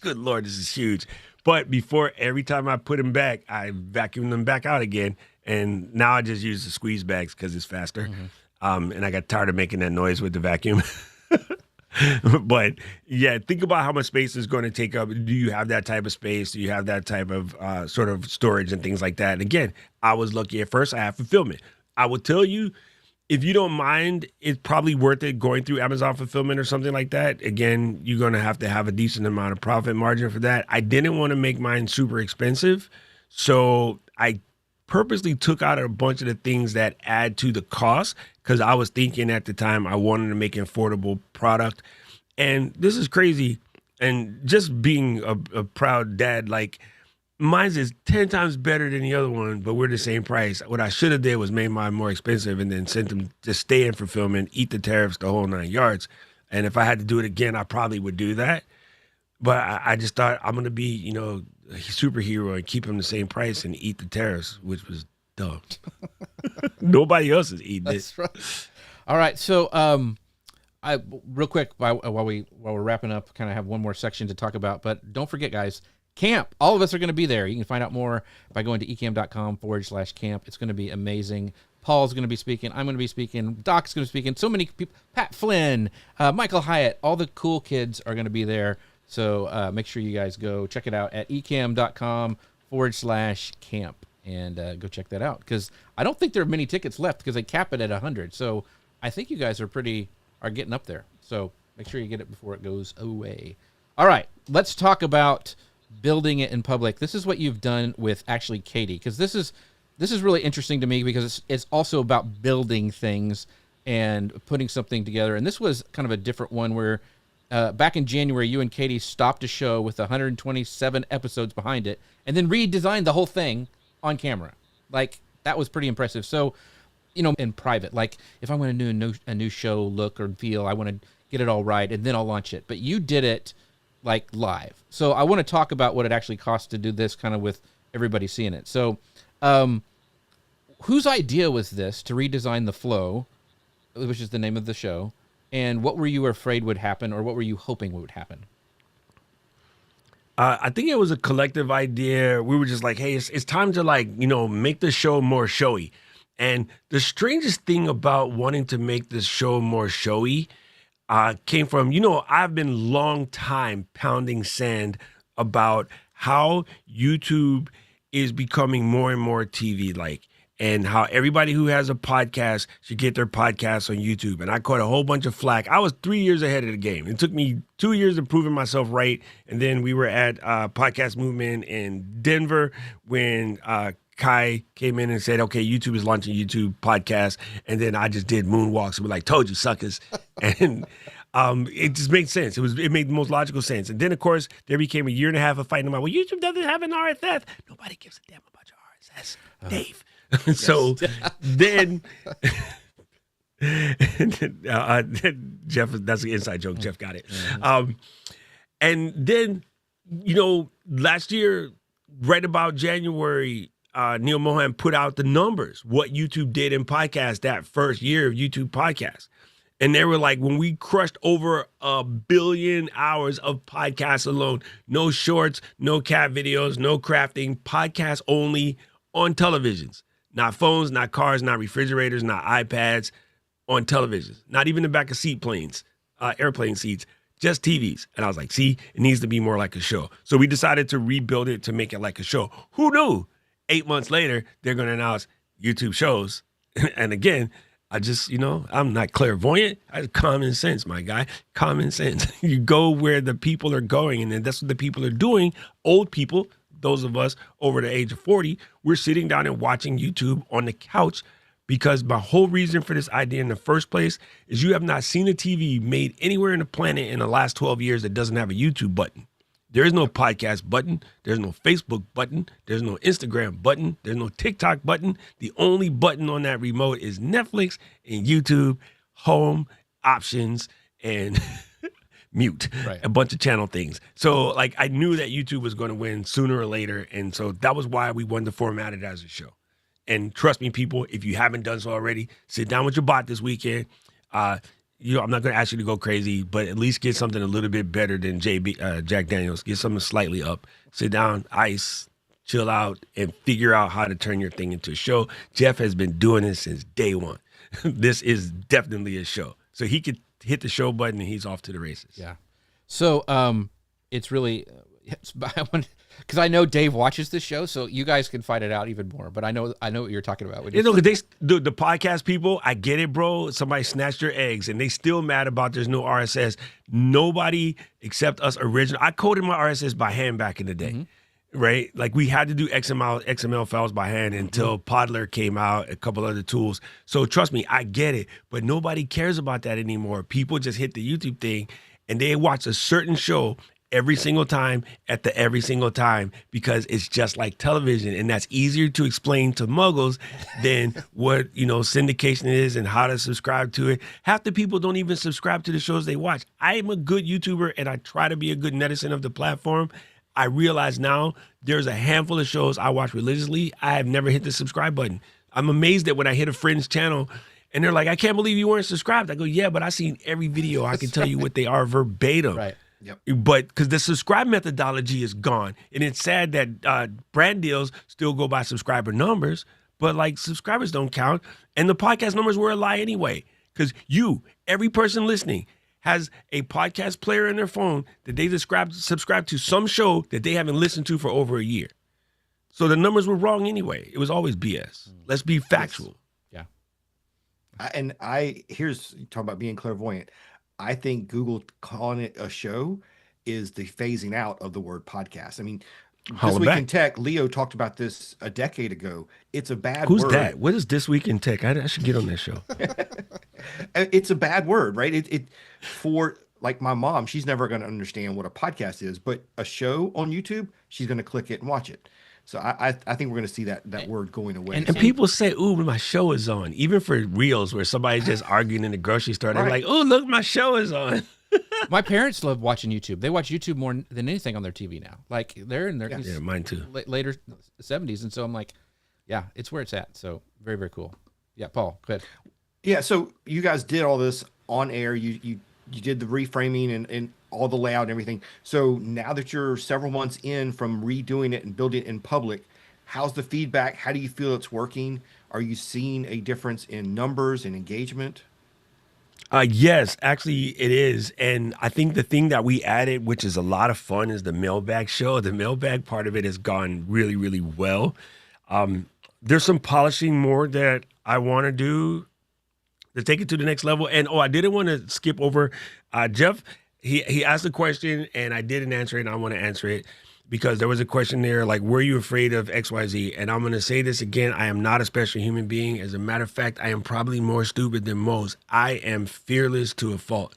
Good Lord, this is huge. But before, every time I put them back, I vacuum them back out again. And now I just use the squeeze bags because it's faster. And I got tired of making that noise with the vacuum. But yeah, think about how much space it's going to take up. Do you have that type of space? Do you have that type of sort of storage and things like that? And again, I was lucky at first. I have fulfillment. I will tell you, if you don't mind, it's probably worth it going through Amazon fulfillment or something like that. Again, you're going to have a decent amount of profit margin for that. I didn't want to make mine super expensive. So I purposely took out a bunch of the things that add to the cost because I was thinking at the time I wanted to make an affordable product. And this is crazy. And just being a proud dad, like, mine's is 10 times better than the other one, but we're the same price. What I should have did was made mine more expensive and then sent them to stay in fulfillment, eat the tariffs, the whole 9 yards. And if I had to do it again, I probably would do that. But I just thought I'm going to be, a superhero and keep them the same price and eat the tariffs, which was dumb. Nobody else is eating it. That's right. All right. So I real quick, while we're wrapping up, kind of have one more section to talk about. But don't forget, guys, camp. All of us are going to be there. You can find out more by going to ecam.com/camp. It's going to be amazing. Paul's going to be speaking. I'm going to be speaking. Doc's going to be speaking. So many people. Pat Flynn, Michael Hyatt, all the cool kids are going to be there. So make sure you guys go check it out at ecam.com/camp and go check that out. Because I don't think there are many tickets left because they cap it at 100. So I think you guys are getting up there. So make sure you get it before it goes away. All right, let's talk about building it in public. This is what you've done with actually Katie, because this is really interesting to me because it's also about building things and putting something together. And this was kind of a different one where back in January, you and Katie stopped a show with 127 episodes behind it and then redesigned the whole thing on camera. Like, that was pretty impressive. So, in private, like if I want to do a new show look or feel, I want to get it all right and then I'll launch it. But you did it like live. So I want to talk about what it actually costs to do this kind of with everybody seeing it. So whose idea was this to redesign the flow, which is the name of the show, and what were you afraid would happen or what were you hoping would happen? I think it was a collective idea. We were just like, hey, it's time to make the show more showy. And the strangest thing about wanting to make this show more showy came from, I've been long time pounding sand about how YouTube is becoming more and more TV-like and how everybody who has a podcast should get their podcasts on YouTube. And I caught a whole bunch of flack. I was 3 years ahead of the game. It took me 2 years of proving myself right. And then we were at Podcast Movement in Denver when Kai came in and said, okay, YouTube is launching YouTube podcast. And then I just did moonwalks and we're like, told you suckers. And it just made sense. It made the most logical sense. And then, of course, there became a year and a half of fighting about, well, YouTube doesn't have an RSS. Nobody gives a damn about your RSS, Dave. So then Jeff, that's an inside joke. Jeff got it. And then, last year, right about January, Neil Mohan put out the numbers, what YouTube did in podcast that first year of YouTube podcast. And they were like, when we crushed over 1 billion hours of podcasts alone, no shorts, no cat videos, no crafting, podcasts only on televisions, not phones, not cars, not refrigerators, not iPads, on televisions, not even the back of seaplanes, airplane seats, just TVs. And I was like, see, it needs to be more like a show. So we decided to rebuild it to make it like a show. Who knew? 8 months later, they're going to announce YouTube shows. And again, I just, I'm not clairvoyant. I have common sense, my guy. Common sense. You go where the people are going, and then that's what the people are doing. Old people, those of us over the age of 40, we're sitting down and watching YouTube on the couch, because my whole reason for this idea in the first place is you have not seen a TV made anywhere in the planet in the last 12 years that doesn't have a YouTube button. There is no podcast button. There's no Facebook button. There's no Instagram button. There's no TikTok button. The only button on that remote is Netflix and YouTube, home, options, and mute. Right. A bunch of channel things. So like I knew that YouTube was going to win sooner or later. And so that was why we wanted to format it as a show. And trust me, people, if you haven't done so already, sit down with your bot this weekend. I'm not going to ask you to go crazy, but at least get something a little bit better than Jack Daniels. Get something slightly up. Sit down, ice, chill out, and figure out how to turn your thing into a show. Jeff has been doing this since day one. This is definitely a show. So he could hit the show button and he's off to the races. Yeah. So it's really, because I know Dave watches this show, so you guys can fight it out even more. But I know what you're talking about. The podcast people, I get it, bro. Somebody snatched your eggs, and they still mad about there's no RSS. Nobody except us original. I coded my RSS by hand back in the day, right? Like we had to do XML files by hand until Podler came out, a couple other tools. So trust me, I get it. But nobody cares about that anymore. People just hit the YouTube thing, and they watch a certain show every single time every single time, because it's just like television, and that's easier to explain to muggles than what syndication is and how to subscribe to it. Half the people don't even subscribe to the shows they watch. I am a good YouTuber and I try to be a good netizen of the platform. I realize now there's a handful of shows I watch religiously. I have never hit the subscribe button. I'm amazed that when I hit a friend's channel and they're like, I can't believe you weren't subscribed. I go, yeah, but I've seen every video. I can tell you what they are verbatim. Right. Yep. But because the subscribe methodology is gone, and it's sad that brand deals still go by subscriber numbers, but like subscribers don't count, and the podcast numbers were a lie anyway. Because every person listening, has a podcast player in their phone that they subscribe to some show that they haven't listened to for over a year. So the numbers were wrong anyway. It was always BS. Let's be factual. Yes. Yeah. Here's talking about being clairvoyant. I think Google calling it a show is the phasing out of the word podcast. I mean, This Week in Tech, Leo talked about this a decade ago. It's a bad word. Who's that? What is This Week in Tech? I should get on that show. It's a bad word, right? It for like my mom, she's never going to understand what a podcast is, but a show on YouTube, she's going to click it and watch it. So I think we're going to see that word going away. And people say, ooh, my show is on. Even for reels where somebody's just arguing in the grocery store. They're like, ooh, look, my show is on. My parents love watching YouTube. They watch YouTube more than anything on their TV now. Like they're in their mine too. Later 70s. And so I'm like, yeah, it's where it's at. So very, very cool. Yeah, Paul, go ahead. Yeah, so you guys did all this on air. You did the reframing and all the layout and everything. So now that you're several months in from redoing it and building it in public, how's the feedback? How do you feel it's working? Are you seeing a difference in numbers and engagement? Yes, actually it is. And I think the thing that we added, which is a lot of fun, is the mailbag show. The mailbag part of it has gone really, really well. There's some polishing more that I want to do to take it to the next level. And I didn't want to skip over Jeff. He asked a question and I didn't answer it, and I want to answer it because there was a question there like, were you afraid of XYZ? And I'm going to say this again. I am not a special human being. As a matter of fact, I am probably more stupid than most. I am fearless to a fault.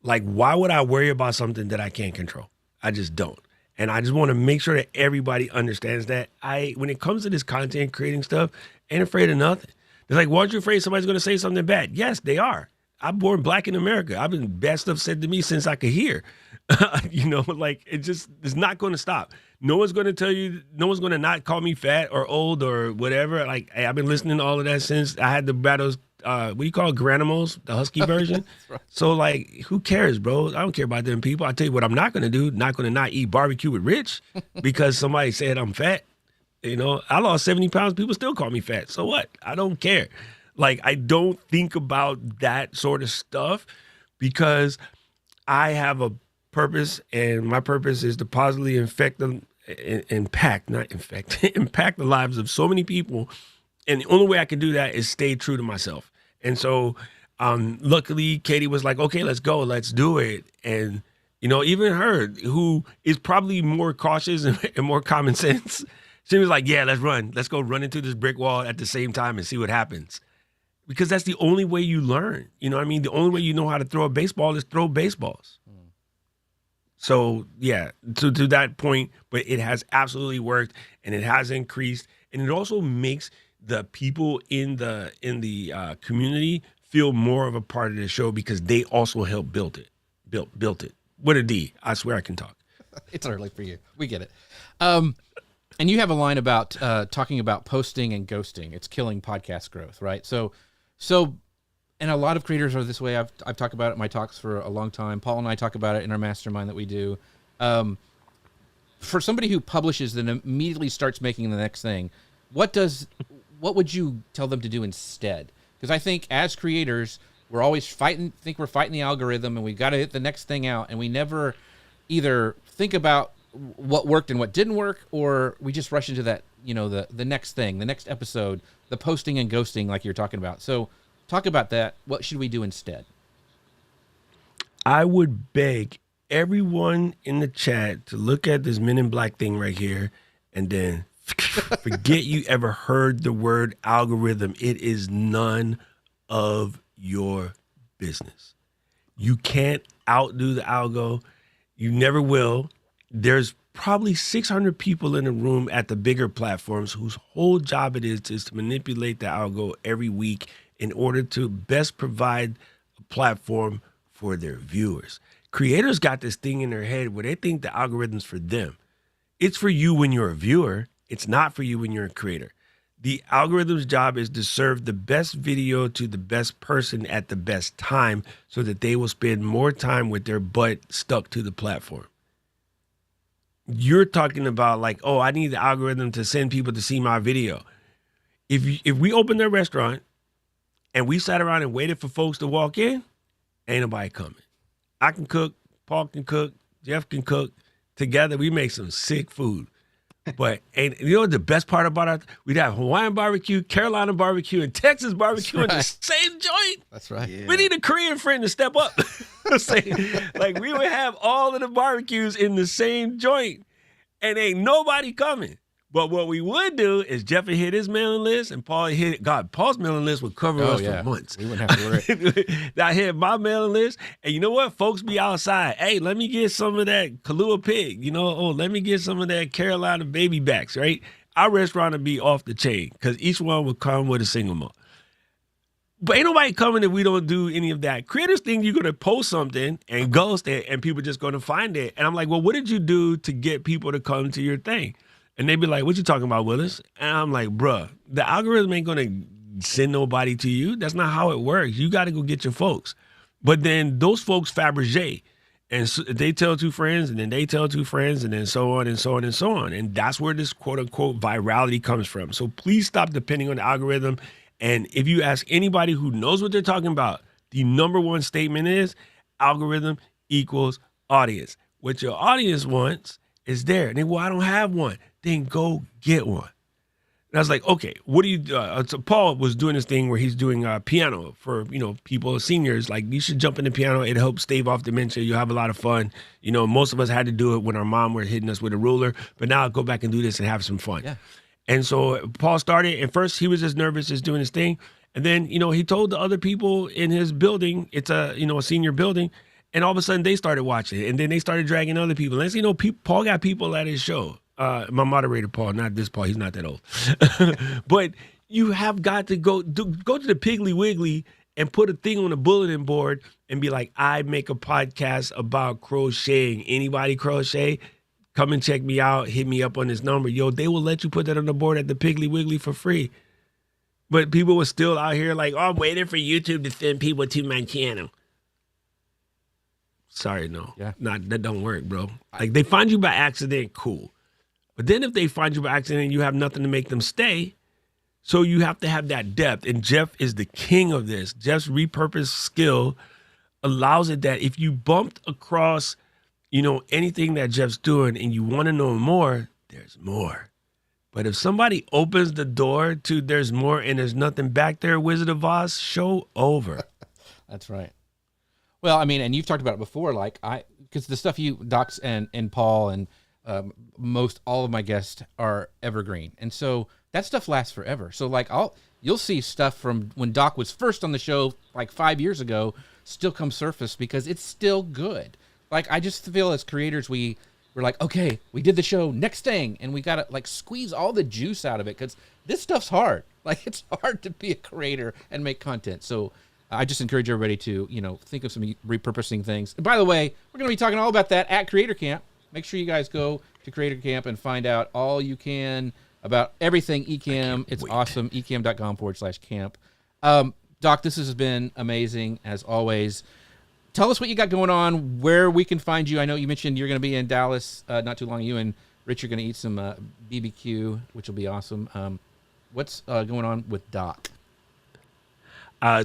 Like, why would I worry about something that I can't control? I just don't. And I just want to make sure that everybody understands that when it comes to this content creating stuff, ain't afraid of nothing. It's like, why aren't you afraid somebody's going to say something bad? Yes, they are. I'm born black in America. I've been bad stuff said to me since I could hear. Like it's not going to stop. No one's going to tell you. No one's going to not call me fat or old or whatever. Like, hey, I've been listening to all of that since I had the battles. What do you call it? Granimals, the husky version. Right. So like, who cares, bro? I don't care about them people. I tell you what, I'm not going to do. Not going to not eat barbecue with Rich because somebody said I'm fat. I lost 70 pounds. People still call me fat. So what? I don't care. Like, I don't think about that sort of stuff because I have a purpose, and my purpose is to positively impact the lives of so many people. And the only way I can do that is stay true to myself. And so, luckily, Katie was like, okay, let's go. Let's do it. And, even her, who is probably more cautious and more common sense, she was like, yeah, let's run. Let's go run into this brick wall at the same time and see what happens. Because that's the only way you learn. You know what I mean? The only way you know how to throw a baseball is throw baseballs. So, yeah, to that point, but it has absolutely worked, and it has increased. And it also makes the people in the community feel more of a part of the show because they also helped build it. Built it. With a D. I swear I can talk. It's early for you. We get it. And you have a line about talking about posting and ghosting. It's killing podcast growth, right? So, and a lot of creators are this way. I've talked about it in my talks for a long time. Paul and I talk about it in our mastermind that we do. For somebody who publishes and immediately starts making the next thing, what would you tell them to do instead? Because I think as creators, we're always fighting the algorithm, and we've got to hit the next thing out, and we never either think about what worked and what didn't work, or we just rush into that, the next thing, the next episode, the posting and ghosting like you're talking about. So talk about that. What should we do instead? I would beg everyone in the chat to look at this Men in Black thing right here and then forget you ever heard the word algorithm. It is none of your business. You can't outdo the algo. You never will. There's probably 600 people in the room at the bigger platforms whose whole job it is to manipulate the algo every week in order to best provide a platform for their viewers. Creators got this thing in their head where they think the algorithm's for them. It's for you when you're a viewer. It's not for you when you're a creator. The algorithm's job is to serve the best video to the best person at the best time so that they will spend more time with their butt stuck to the platform. You're talking about like, oh, I need the algorithm to send people to see my video. If we opened a restaurant and we sat around and waited for folks to walk in, ain't nobody coming. I can cook, Paul can cook, Jeff can cook. Together, we make some sick food. But and you know what the best part about it? We'd have Hawaiian barbecue, Carolina barbecue, and Texas barbecue in the same joint. That's right. Yeah. We need a Korean friend to step up. Like we would have all of the barbecues in the same joint, and ain't nobody coming. But what we would do is Jeff would hit his mailing list, and Paul hit it. God, Paul's mailing list would cover us for months. We wouldn't have to worry. I hit my mailing list, and you know what? Folks be outside. Hey, let me get some of that Kahlua pig. Let me get some of that Carolina baby backs, right? Our restaurant would be off the chain because each one would come with a single malt. But ain't nobody coming if we don't do any of that. Creators think you're going to post something and ghost it, and people just going to find it. And I'm like, well, what did you do to get people to come to your thing? And they be like, what you talking about, Willis? And I'm like, bruh, the algorithm ain't going to send nobody to you. That's not how it works. You got to go get your folks. But then those folks Fabergé. And so they tell two friends, and then they tell two friends, and then so on and so on and so on. And that's where this quote-unquote virality comes from. So please stop depending on the algorithm. And if you ask anybody who knows what they're talking about, the number one statement is algorithm equals audience. What your audience wants is there. And they, well, I don't have one. Then go get one. And I was like, okay, what do you do? So Paul was doing this thing where he's doing piano for, people, seniors. Like, you should jump into piano. It helps stave off dementia. You'll have a lot of fun. Most of us had to do it when our mom were hitting us with a ruler. But now I'll go back and do this and have some fun. Yeah. And so Paul started. And first, he was just nervous, just doing his thing. And then, he told the other people in his building, it's a senior building. And all of a sudden, they started watching it. And then they started dragging other people. And Paul got people at his show. My moderator, Paul, not this Paul. He's not that old. But you have got to go to the Piggly Wiggly and put a thing on a bulletin board and be like, I make a podcast about crocheting. Anybody crochet? Come and check me out. Hit me up on this number. Yo, they will let you put that on the board at the Piggly Wiggly for free. But people were still out here like, oh, I'm waiting for YouTube to send people to my channel. Sorry, no. Yeah. That don't work, bro. Like, they find you by accident, cool. But then if they find you by accident, you have nothing to make them stay. So you have to have that depth. And Jeff is the king of this. Jeff's repurposed skill allows it that if you bumped across, anything that Jeff's doing and you want to know more, there's more. But if somebody opens the door to there's more and there's nothing back there, Wizard of Oz, show over. That's right. Well, I mean, and you've talked about it before, because the stuff you, Docs and Paul and most all of my guests are evergreen. And so that stuff lasts forever. So you'll see stuff from when Doc was first on the show, 5 years ago, still come surface because it's still good. I just feel as creators, we're like, okay, we did the show, next thing. And we got to squeeze all the juice out of it because this stuff's hard. It's hard to be a creator and make content. So I just encourage everybody to, think of some repurposing things. And by the way, we're going to be talking all about that at Creator Camp. Make sure you guys go to Creator Camp and find out all you can about everything Ecamm. It's awesome. Ecamm.com/camp. Doc, this has been amazing as always. Tell us what you got going on, where we can find you. I know you mentioned you're going to be in Dallas not too long. You and Rich are going to eat some BBQ, which will be awesome. What's going on with Doc?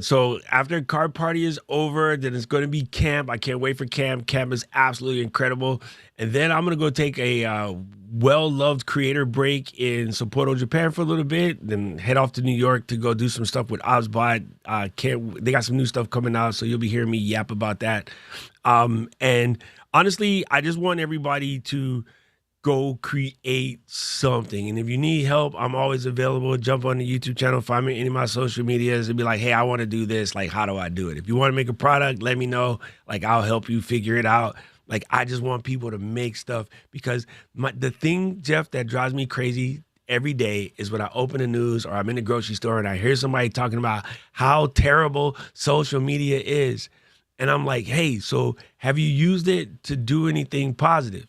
So after Card Party is over, then it's going to be camp. I can't wait for camp. Camp is absolutely incredible. And then I'm going to go take a well-loved creator break in Sapporo, Japan for a little bit, then head off to New York to go do some stuff with Ozbot. They got some new stuff coming out, so you'll be hearing me yap about that. And honestly, I just want everybody to go create something. And if you need help, I'm always available. Jump on the YouTube channel, find me in any of my social medias and be like, hey, I want to do this. How do I do it? If you want to make a product, let me know. I'll help you figure it out. I just want people to make stuff because the thing, Jeff, that drives me crazy every day is when I open the news or I'm in the grocery store and I hear somebody talking about how terrible social media is. And I'm like, hey, so have you used it to do anything positive?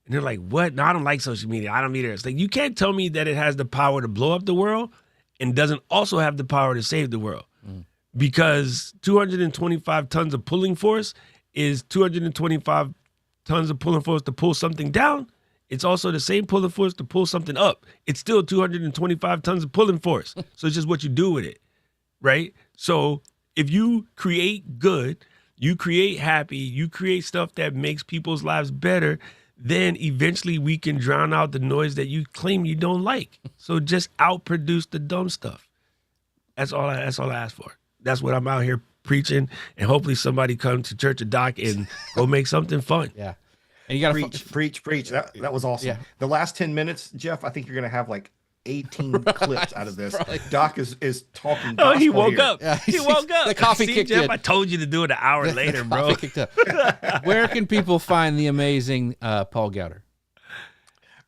And they're like, what? No, I don't like social media. I don't need it. It's you can't tell me that it has the power to blow up the world and doesn't also have the power to save the world. Because 225 tons of pulling force is 225 tons of pulling force to pull something down. It's also the same pulling force to pull something up. It's still 225 tons of pulling force. So it's just what you do with it, right? So if you create good, you create happy, you create stuff that makes people's lives better, then eventually we can drown out the noise that you claim you don't like. So just outproduce the dumb stuff. That's all I ask for. That's what I'm out here preaching, and hopefully somebody come to Church of Doc and go make something fun. Yeah. And you got to preach. That was awesome. Yeah. The last 10 minutes, Jeff, I think you're going to have 18 clips out of this. Probably. Doc is talking. Oh, he woke here. up. Yeah, he woke up. The coffee See, kicked Jeff, in. I told you to do it an hour later, bro. Coffee kicked up. Where can people find the amazing Paul Gowder?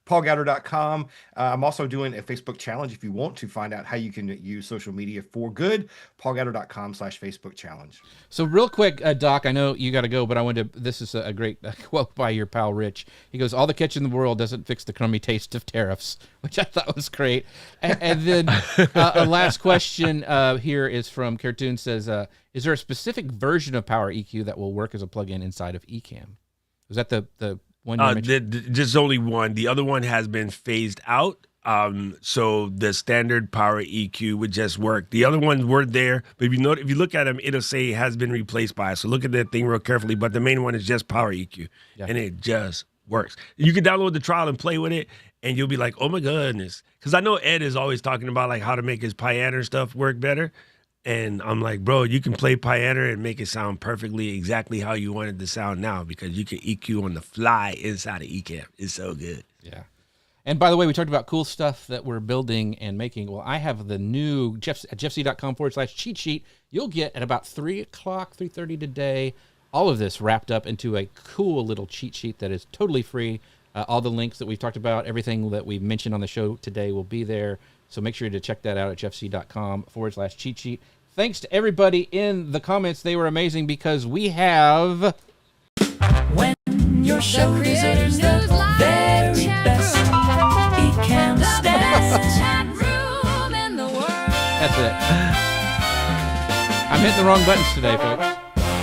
PaulGowder.com. I'm also doing a Facebook challenge. If you want to find out how you can use social media for good, PaulGowder.com/Facebook challenge. So real quick, Doc, I know you got to go, but I wanted to, this is a great quote by your pal, Rich. He goes, all the catch in the world doesn't fix the crummy taste of tariffs, which I thought was great. And then a last question here is from Cartoon says, is there a specific version of Power EQ that will work as a plugin inside of Ecamm? Was that the one you mentioned? Just only one. The other one has been phased out. So the standard Power EQ would just work. The other ones were there, but if you look at them, it'll say it has been replaced by. So look at that thing real carefully. But the main one is just Power EQ, and it just works. You can download the trial and play with it, and you'll be like, oh my goodness. Because I know Ed is always talking about how to make his piano stuff work better. And I'm like, bro, you can play piano and make it sound perfectly exactly how you want it to sound now because you can EQ on the fly inside of Ecamm. It's so good. Yeah. And by the way, we talked about cool stuff that we're building and making. Well, I have the new jeffc.com/cheat sheet. You'll get at about 3:30 today, all of this wrapped up into a cool little cheat sheet that is totally free. All the links that we've talked about, everything that we mentioned on the show today will be there. So make sure to check that out at jeffc.com/cheat sheet. thanks to everybody in the comments. They were amazing because we have... When your show deserves the very best, Ecamm stats. That's it. I'm hitting the wrong buttons today, folks.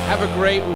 Have a great